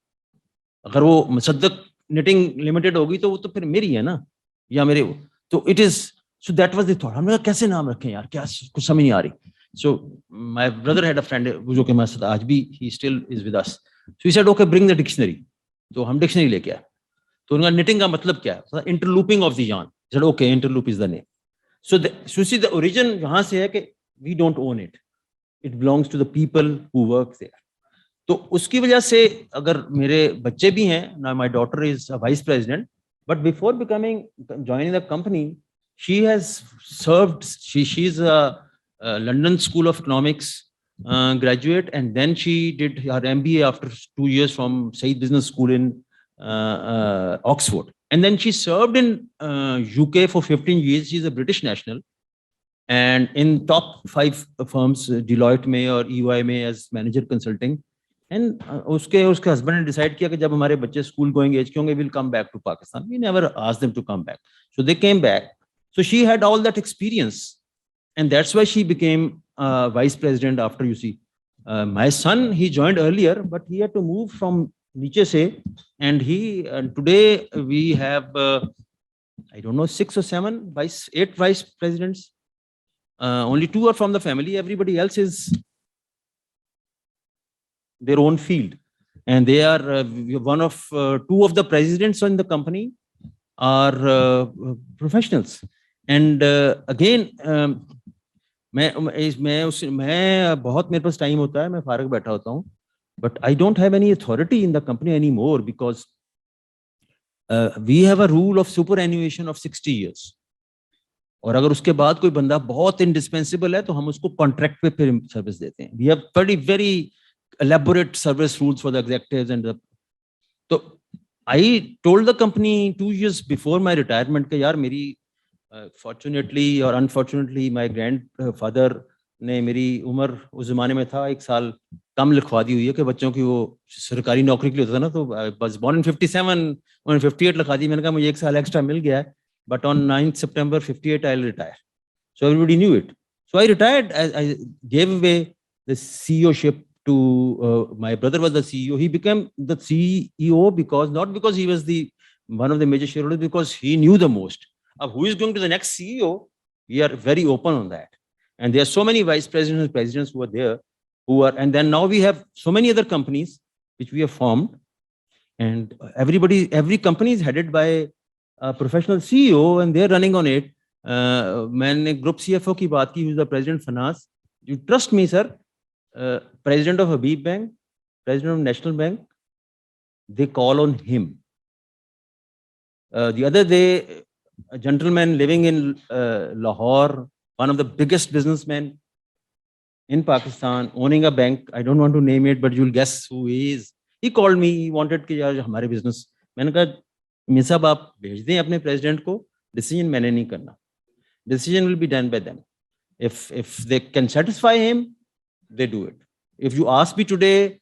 अगर वो मुसद्दक knitting limited होगी तो वो तो फिर मेरी है ना, या मेरे, तो it is, so that was the thought. हमने कहा कैसे नाम रखें यार, क्या कुछ समझ नहीं आ रही. So my brother had a friend जो कि हमारे साथ आज भी, he still is with us. So he said, okay, bring the dictionary. तो हम डिक्शनरी लेके आए. तो उनका knitting का मतलब क्या है? Interlooping of the yarn. He said, okay, interloop is the name. So see the origin यहाँ से है कि we don't own it. It belongs to the people who work there. तो उसकी वजह से अगर मेरे बच्चे भी हैं, now my daughter is a vice president, but before joining the company, she has served, she's a London School of Economics graduate, and then she did her MBA after 2 years from Said Business School in Oxford. And then she served in UK for 15 years. She's a British national. And in top 5 firms, Deloitte में और EY में as manager consulting. And उसके husband ने decide किया कि जब हमारे बच्चे school going age के होंगे, we'll come back to Pakistan. We never asked them to come back. So they came back. So she had all that experience. And that's why she became vice president after, you see. My son, he joined earlier, but he had to move from Niche se. And today we have, I don't know, 6 or 7, 8 vice presidents. Only 2 are from the family. Everybody else is their own field. And they are 2 of the presidents in the company are professionals. And again, मैं बहुत मेरे पास time होता है, मैं फारग बैठा होता हूँ, but I don't have any authority in the company anymore because we have a rule of superannuation of 60 years. और अगर उसके बाद कोई बंदा बहुत indispensable है तो हम उसको contract पे फिर सर्विस देते हैं. We have very elaborate service rules for the executives and the. तो I told the company 2 years before my retirement कि यार मेरी fortunately or unfortunately my grandfather ने मेरी उम्र उस जमाने में था 1 साल कम लिखवा दी हुई है कि बच्चों की वो सरकारी नौकरी के लिए होता था ना, तो बस बॉर्न इन 57 उन्होंने 58 लिखा दी। मैंने कहा मुझे 1 साल एक्स्ट्रा मिल गया है, but on 9 September 58 I will retire. So everybody knew it. So I retired. I gave away the CEO-ship to my brother was the CEO. He became the CEO because not because he was the one of the major shareholders, because he knew the most. Who is going to the next CEO? We are very open on that. And there are so many vice presidents and presidents who are there, and then now we have so many other companies which we have formed, and every company is headed by a professional CEO, and they're running on it. मैंने group CFO की बात की, who is the president finance. You trust me, sir. President of Habib Bank, president of National Bank, they call on him. The other day, a gentleman living in Lahore, one of the biggest businessmen in Pakistan, owning a bank, I don't want to name it, but you'll guess who he is. He called me, he wanted कि यार हमारे business. मैंने कहा मियां साहब आप भेज दें अपने president को, decision मैंने नहीं करना. Decision will be done by them. If they can satisfy him, they do it. If you ask me today,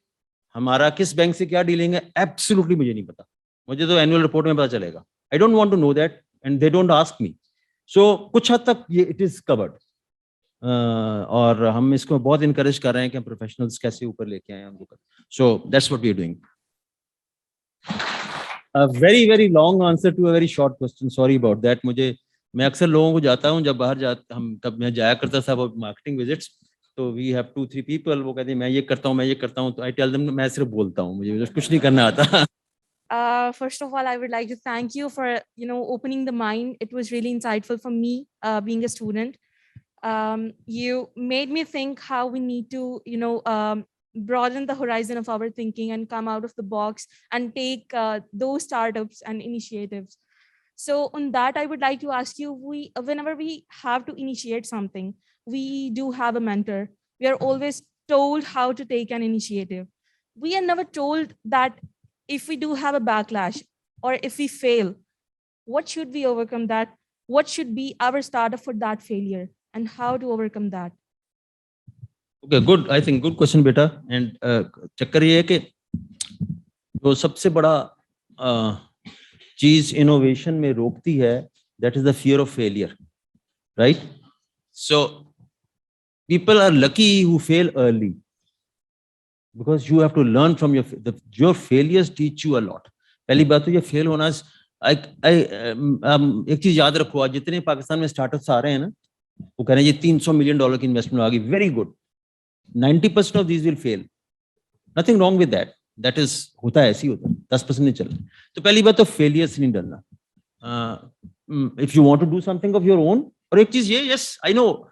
हमारा किस बैंक से क्या डीलिंग है, absolutely मुझे नहीं पता. मुझे तो annual report में पता चलेगा. I don't want to know that, and they don't ask me. So कुछ हद तक ये it is covered. और हम इसको बहुत encourage कर रहे हैं कि हम professionals कैसे ऊपर लेके आए हम लोग. So that's what we are doing. A very very long answer to a very short question. Sorry about that. मैं अक्सर लोगों को जाता हूँ, जब बाहर तब मैं जाया करता था वो मार्केटिंग विजिट्स, तो वी हैव 2-3 पीपल, वो कहते हैं मैं ये करता हूँ, तो आई टेल देम मैं सिर्फ बोलता हूँ, मुझे कुछ नहीं करना आता. First of all, I would like to thank you for opening the mind. It was really insightful for me, being a student. You made me think how we need to broaden the horizon of our thinking and come out of the box and take those startups and initiatives. So on that, I would like to ask you, whenever we have to initiate something, we do have a mentor. We are always told how to take an initiative. We are never told that if we do have a backlash or if we fail, what should we overcome that? What should be our startup for that failure and how to overcome that? Okay, good. I think good question, beta. And चक्कर ये है कि जो सबसे बड़ा चीज innovation में रोकती है, that is the fear of failure, right? So people are lucky who fail early, because you have to learn from your failures teach you a lot. पहली बात तो ये फेल होना, एक चीज याद रखो, आज जितने पाकिस्तान में स्टार्टअप्स आ रहे हैं ना, वो कह रहे हैं ये $300 million की इन्वेस्टमेंट आ गई, very good. 90% of these will fail. Nothing wrong with that. That is होता है, ऐसी होता है, 10% नहीं चल रहा. तो पहली बात तो फेलियर से नहीं डरना. If you want to do something of your own, और एक चीज ये, yes I know,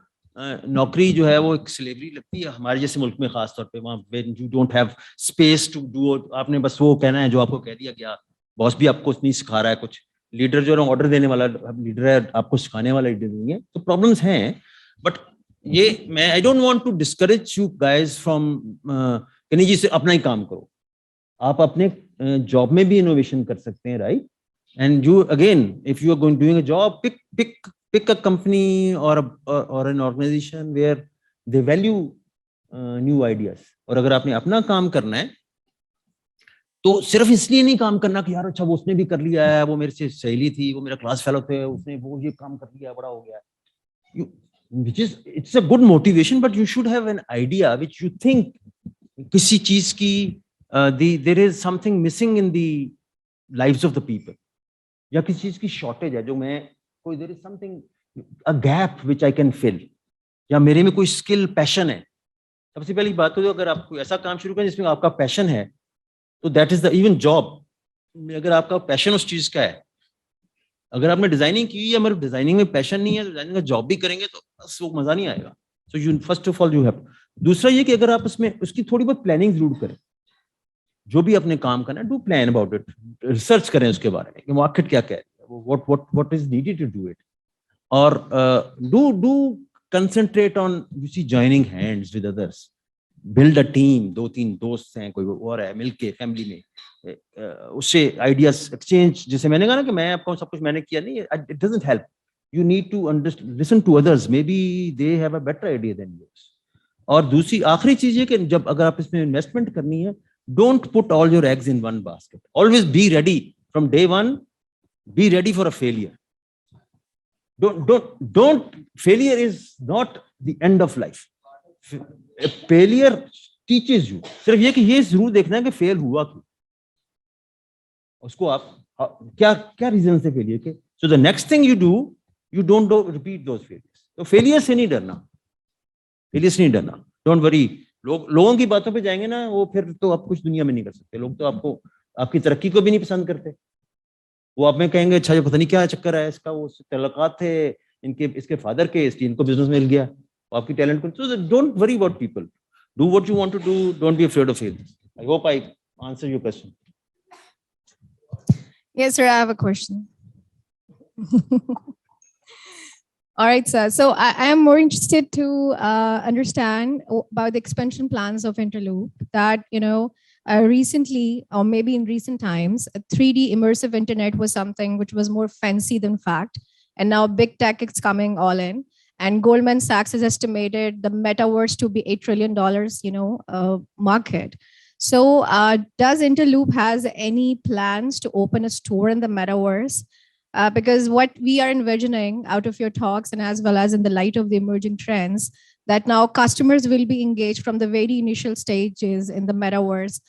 नौकरी जो है वो एक स्लेवरी लगती है हमारे जैसे मुल्क में, खास तौर पे वहाँ when you don't have space to do, आपने बस वो कहना है जो आपको कह दिया गया, बॉस भी आपको नहीं सिखा रहा है कुछ, लीडर जो है ऑर्डर देने वाला लीडर है, आपको सिखाने वाला लीडर नहीं है, तो प्रॉब्लम्स हैं. बट ये मैं I don't want to discourage you guys from कि नहीं जी से अपना ही काम करो. आप अपने जॉब में भी इनोवेशन कर सकते हैं, right? And you again if you are going doing a job, pick a company or an organization where they value new ideas. और अगर आपने अपना काम करना है तो सिर्फ इसलिए नहीं काम करना कि यार अच्छा वो उसने भी कर लिया है, वो मेरे से सहेली थी, वो मेरा क्लास फेलो थे, उसने वो ये काम कर लिया, बड़ा हो गया. Which is it's a good motivation, but you should have an idea which you think किसी चीज की there is something missing in the lives of the people, या किसी चीज की शॉर्टेज है जो मैं कोई there is something a gap which I can fill, या मेरे में कोई स्किल पैशन है. सबसे पहली बात तो अगर आप कोई ऐसा काम शुरू करें जिसमें आपका पैशन है, तो that is the even job. अगर आपका पैशन उस चीज का है, अगर आपने डिजाइनिंग की है मगर डिजाइनिंग में पैशन नहीं है, तो डिजाइनिंग का जॉब भी करेंगे तो बस वो मजा नहीं आएगा. So you first of all you have. दूसरा ये कि अगर आप उसमें उसकी थोड़ी बहुत प्लानिंग जरूर करें, जो भी अपने काम करना है, do plan about it, research करें उसके बारे में कि मार्केट क्या कह रही है, what is needed to do it, और do concentrate on you see joining hands with others, build a team. 2-3 दोस्त हैं, कोई और है, मिलके फैमिली में उससे आइडियाज एक्सचेंज. जैसे मैंने कहा ना कि मैं आपको सब कुछ मैंने किया नहीं, it doesn't help. You need to understand, listen to others. Maybe they have a better idea than yours. और दूसरी आखिरी चीज है कि जब अगर आप इसमें इन्वेस्टमेंट करनी है, don't put all your eggs in one basket. Always be ready from day one. Be ready for a failure. Don't. Failure is not the end of life. A failure teaches you. सिर्फ ये कि ये जरूर देखना है कि fail हुआ क्यों. उसको आप क्या क्या रीजन से फेलियर के. So the next thing you do, you don't repeat those failures. तो फेलियर से नहीं डरना. फेलियर से नहीं डरना. Don't worry. लोगों की बातों पे जाएंगे ना, वो फिर तो आप कुछ दुनिया में नहीं कर सकते. लोग तो आपको आपकी तरक्की को भी नहीं पसंद करते. वो आप में कहेंगे अच्छा, ये पता नहीं क्या चक्कर है इसका, वो तल्लुकात थे इनके, इसके फादर के, इसलिए इनको बिजनेस मिल गया. आपकी टैलेंट को. So don't worry about people. Do what you want to do. Don't be afraid of fail. I hope I answered your question. Yes, sir, I have a question. All right, sir. So I am more interested to understand about the expansion plans of Interloop that, recently, or maybe in recent times, a 3D immersive internet was something which was more fancy than fact. And now big tech is coming all in. And Goldman Sachs has estimated the metaverse to be $8 trillion, market. So does Interloop has any plans to open a store in the metaverse? Because what we are envisioning out of your talks and as well as in the light of the emerging trends, that now customers will be engaged from the very initial stages in the metaverse,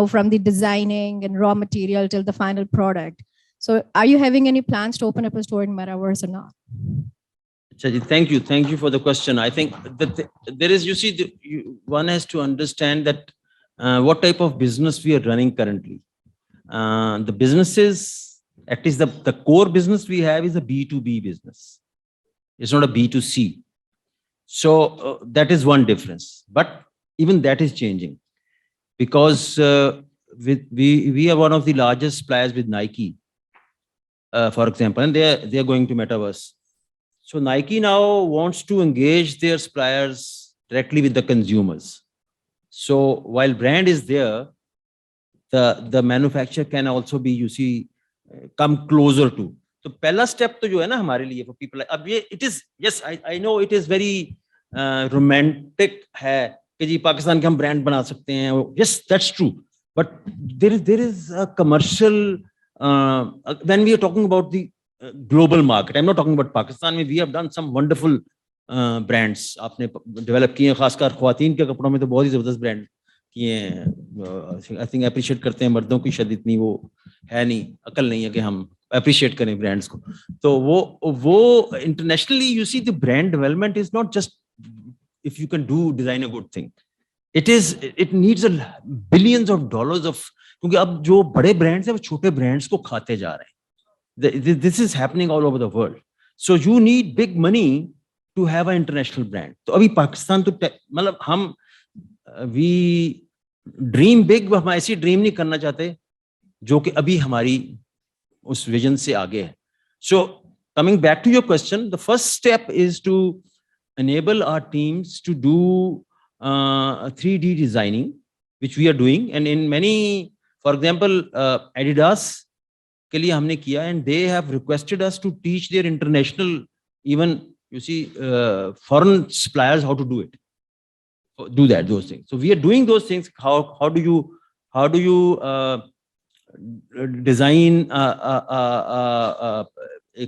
from the designing and raw material till the final product. So are you having any plans to open up a store in metaverse or not? Thank you. Thank you for the question. I think that there is, one has to understand that what type of business we are running currently. The businesses, at least the core business we have is a B2B business. It's not a B2C. So that is one difference. But even that is changing because we are one of the largest suppliers with Nike, for example, and they are going to metaverse. So Nike now wants to engage their suppliers directly with the consumers. So while brand is there, the manufacturer can also be, come closer to. So pehla step to jo hai na hamare liye for people like, ab ye, it is, yes, I know it is very romantic hai कि जी पाकिस्तान के हम brand बना सकते हैं. Yes, that's true. But there is a commercial, when we are talking about the global market, I'm not talking about Pakistan. We have done some wonderful brands. आपने develop किए हैं, खासकर ख्वातीन के कपड़ों में तो बहुत ही जबरदस्त brand किए हैं. I think appreciate करते हैं. मर्दों की शायद इतनी वो है नहीं, अकल नहीं है कि हम appreciate करें brands को. तो वो internationally, you see, the brand development is not just if you can design a good thing. It needs billions of dollars of, क्योंकि अब जो बड़े brands हैं वो छोटे brands को खाते जा रहे हैं. This is happening all over the world. So you need big money to have an international brand. तो अभी पाकिस्तान तो मतलब हम we dream big, हम ऐसी dream नहीं करना चाहते जो कि अभी हमारी उस vision से आगे है. So coming back to your question, the first step is to enable our teams to do 3D designing, which we are doing, and in many, for example, Adidas के लिए हमने किया, and they have requested us to teach their international, even foreign suppliers how to do those things. So we are doing those things. How do you design a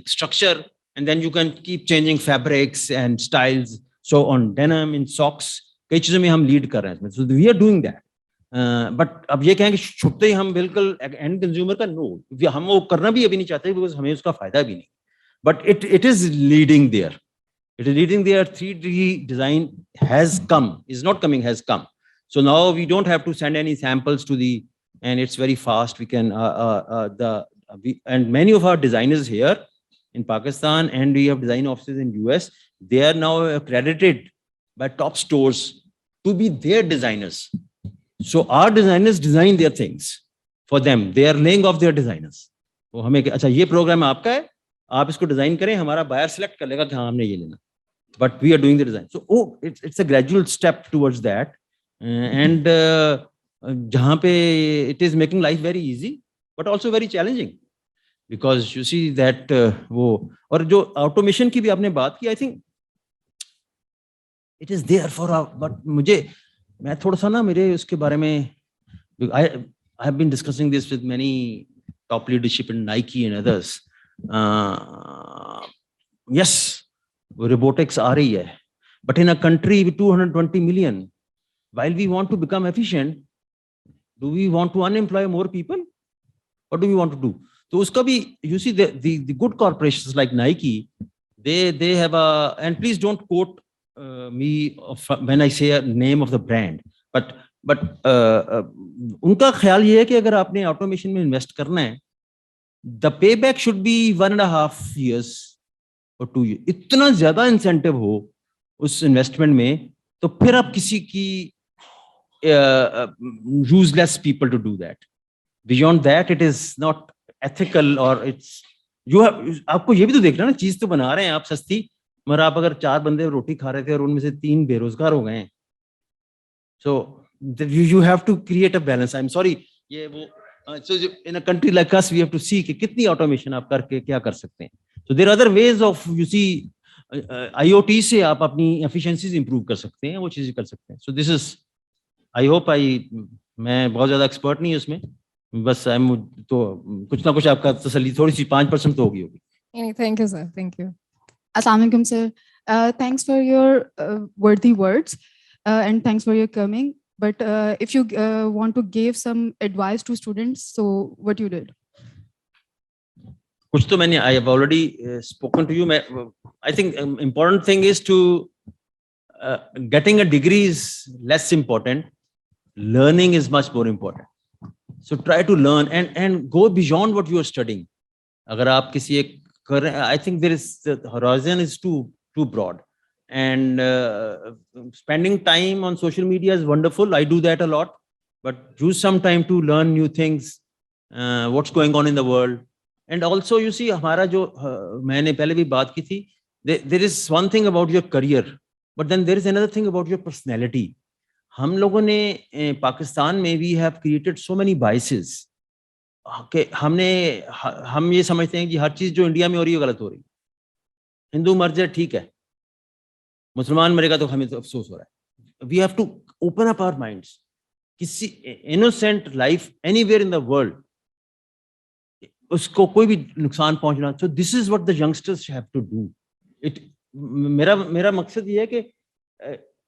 structure, and then you can keep changing fabrics and styles. So on denim, in socks, कई चीजों में हम lead कर रहे हैं. So we are doing that. But अब ये कहें कि छुट्टे ही हम बिल्कुल एंड कंज्यूमर का नो, हम वो करना भी अभी नहीं चाहते बिकॉज हमें उसका फायदा भी नहीं. But it is leading there. 3D design has come, is not coming, has come. So now we don't have to send any samples to and it's very fast. We can and many of our designers here in Pakistan, and we have design offices in US, they are now accredited by top stores to be their designers. So our designers design their things for them. They are laying off their designers. वो हमें अच्छा ये programme आपका है, आप इसको design करें, हमारा बायर सेलेक्ट कर लेगा कि हाँ हमने ये लेना. But we are doing the design. So it's a gradual step towards that, and जहाँ पे it is making life very easy, but also very challenging, because you see that वो और जो automation की भी आपने बात की, I think It is there for a, but मैं थोड़ा सा ना मेरे उसके बारे में, I have been discussing this with many top leadership in Nike and others. Yes, robotics आ रही है, but in a country with 220 million, while we want to become efficient, do we want to unemploy more people? What do we want to do? So uska bhi, you see the good corporations like Nike, they have a, and please don't quote me when I say a name of the brand, but उनका ख्याल ये है कि अगर आपने automation में invest करना है, the payback should be 1.5 years or 2 years. इतना ज्यादा इंसेंटिव हो उस इन्वेस्टमेंट में, तो फिर आप किसी की useless people to do that. Beyond that, it is not ethical or it's, you have, आपको ये भी तो देखना ना, चीज तो बना रहे हैं आप सस्ती, मगर आप अगर 4 बंदे रोटी खा रहे थे और उनमें से 3 बेरोजगार हो गए हैं, so you have to create a balance. I'm sorry, ये वो, so in a country like us, we have to see कि कितनी automation आप करके क्या कर सकते हैं. So there are other ways of, you see, IoT से आप अपनी efficiencies improve कर सकते हैं, वो चीजें कर सकते हैं. So this is, I hope मैं बहुत ज्यादा expert नहीं हूँ उसमें, बस तो कुछ ना कुछ आपका तसल्ली थोड़ी सी 5% तो होगी. Thank you, sir. Thank you. Assalamu alaikum, sir. Thanks for your worthy words and thanks for your coming. But if you want to give some advice to students, so what you did? कुछ तो मैंने, I have already spoken to you. I think important thing is to getting a degree is less important. Learning is much more important. So try to learn and go beyond what you are studying. अगर आप किसी एक कर रहे हैं, I think there is, the horizon is too broad. And spending time on social media is wonderful. I do that a lot, but use some time to learn new things, what's going on in the world. And also, you see, हमारा जो मैंने पहले भी बात की थी, there is one thing about your career, but then there is another thing about your personality. हम लोगों ने पाकिस्तान में we have created so many biases. हम ये समझते हैं कि हर चीज जो इंडिया में हो रही है गलत हो रही है. हिंदू मर जाए ठीक है, मुसलमान मरेगा तो हमें तो अफसोस हो रहा है. We have to open up our minds. किसी innocent life anywhere in the world, उसको कोई भी नुकसान पहुंचना. So this is what the youngsters have to do. मेरा मकसद ये है कि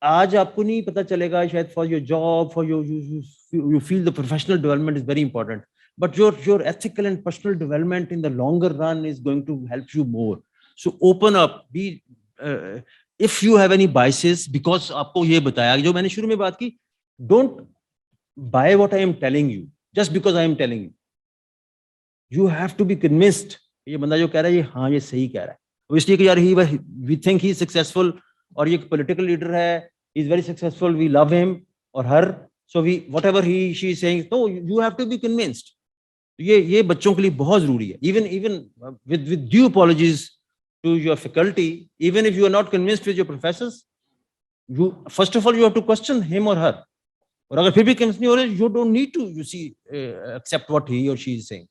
आज आपको नहीं पता चलेगा शायद, for your job, for you feel the professional development is very important, but your ethical and personal development in the longer run is going to help you more. So open up, be if you have any biases, because आपको ये बताया जो मैंने शुरू में बात की, don't buy what I am telling you just because I am telling you. You have to be convinced. ये बंदा जो कह रहा है ये हाँ ये सही कह रहा है, इसलिए कि यार we think he is successful, और ये political leader है, he is very successful, we love him or her, so whatever she is saying, no, you have to be convinced. ये बच्चों के लिए बहुत जरूरी है. Even with due apologies to your faculty, even if you are not convinced with your professors, you first of all you have to question him or her. और अगर फिर भी convinced नहीं हो रहे, you don't need to, you see, accept what he or she is saying.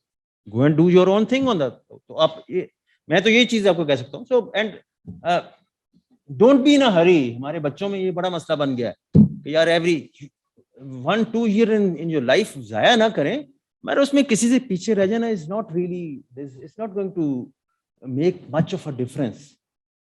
Go and do your own thing on that. तो आप मैं तो ये चीज आपको कह सकता हूँ. So and don't be in a hurry. हमारे बच्चों में ये बड़ा मसला बन गया है कि यार every 1-2 year in your life जाया ना करें, मगर उसमें किसी से पीछे रह जाना is not really, it's not going to make much of a difference.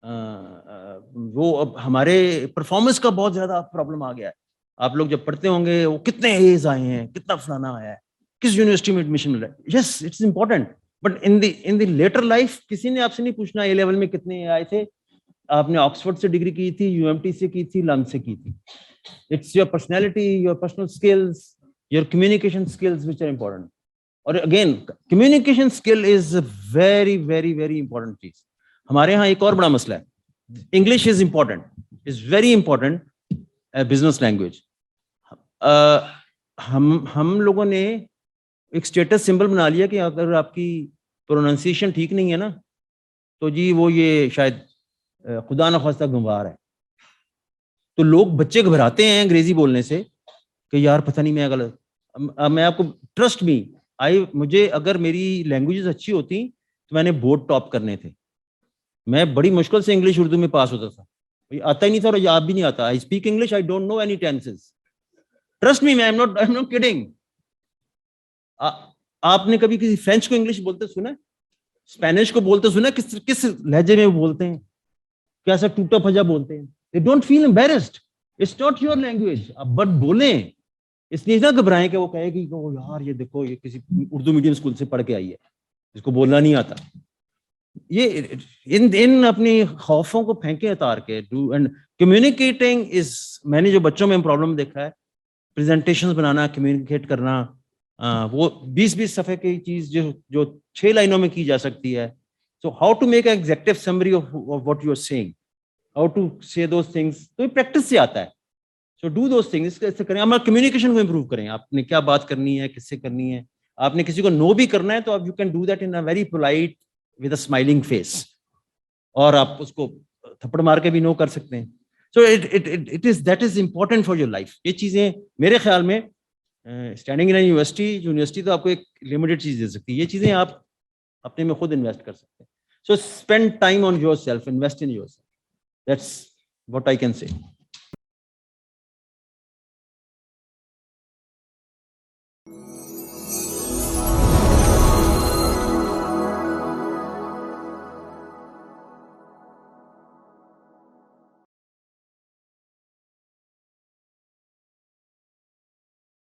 वो अब हमारे परफॉर्मेंस का बहुत ज्यादा प्रॉब्लम आ गया है. आप लोग जब पढ़ते होंगे वो कितने A's आए हैं, कितना फलाना आया है, किस यूनिवर्सिटी में एडमिशन मिला है. Yes, it's important, but in the later life किसी ने आपसे नहीं पूछना A लेवल में कितने आए थे, आपने ऑक्सफोर्ड से डिग्री की थी, UMT से की थी, लंच से की थी. It's your personality, your personal skills, your communication skills which are important. और again, communication skill is a very, very, very important चीज. हमारे यहाँ एक और बड़ा मसला है. English is important, is very important business language. हम लोगों ने एक स्टेटस सिंबल बना लिया कि अगर आपकी प्रोनाउंसिएशन ठीक नहीं है ना, तो जी वो ये शायद खुदा न खास्ता गंवार है. तो लोग, बच्चे घबराते हैं अंग्रेजी बोलने से कि यार पता नहीं मैं गलत. मैं आपको, ट्रस्ट मी, मुझे अगर मेरी लैंग्वेजेस अच्छी होती तो मैंने बोर्ड टॉप करने थे. मैं बड़ी मुश्किल से इंग्लिश उर्दू में पास होता था. आता ही नहीं था और याद भी नहीं आता. I speak English, I don't know any tenses. Trust me, I'm not kidding. आपने कभी किसी फ्रेंच को इंग्लिश बोलते सुना है? स्पेनिश को बोलते सुना है? किस लहजे में बोलते हैं? कैसा टूटा फजा बोलते हैं? They don't feel embarrassed. It's not your language. अब बट बोलें, इसलिए ना घबराएं कि वो कहेगी कि ओ यार ये देखो ये किसी उर्दू मीडियम स्कूल से पढ़ के आई है, जिसको बोलना नहीं आता. ये इन अपनी खौफों को फेंके उतार के डू एंड कम्युनिकेटिंग इज. मैंने जो बच्चों में प्रॉब्लम देखा है, प्रेजेंटेशंस बनाना, कम्युनिकेट करना, वो 20-20 सफ़े की चीज जो 6 लाइनों में की जा सकती है. So how to make executive summary of what you are saying, how to say those things, तो ये प्रैक्टिस से आता है. So do those things. इससे करें, हमारा कम्युनिकेशन को इम्प्रूव करें. आपने क्या बात करनी है, किससे करनी है, आपने किसी को नो भी करना है तो आप you can do that in a very polite with a smiling face, और आप उसको थप्पड़ मार के भी नो कर सकते हैं. So it is that is important for your life. ये चीजें मेरे ख्याल में स्टैंडिंग इन यूनिवर्सिटी तो आपको एक लिमिटेड चीज दे सकती है. ये चीजें आप अपने में खुद इन्वेस्ट कर सकते हैं. So spend time on yourself, invest in yourself. That's what I can से.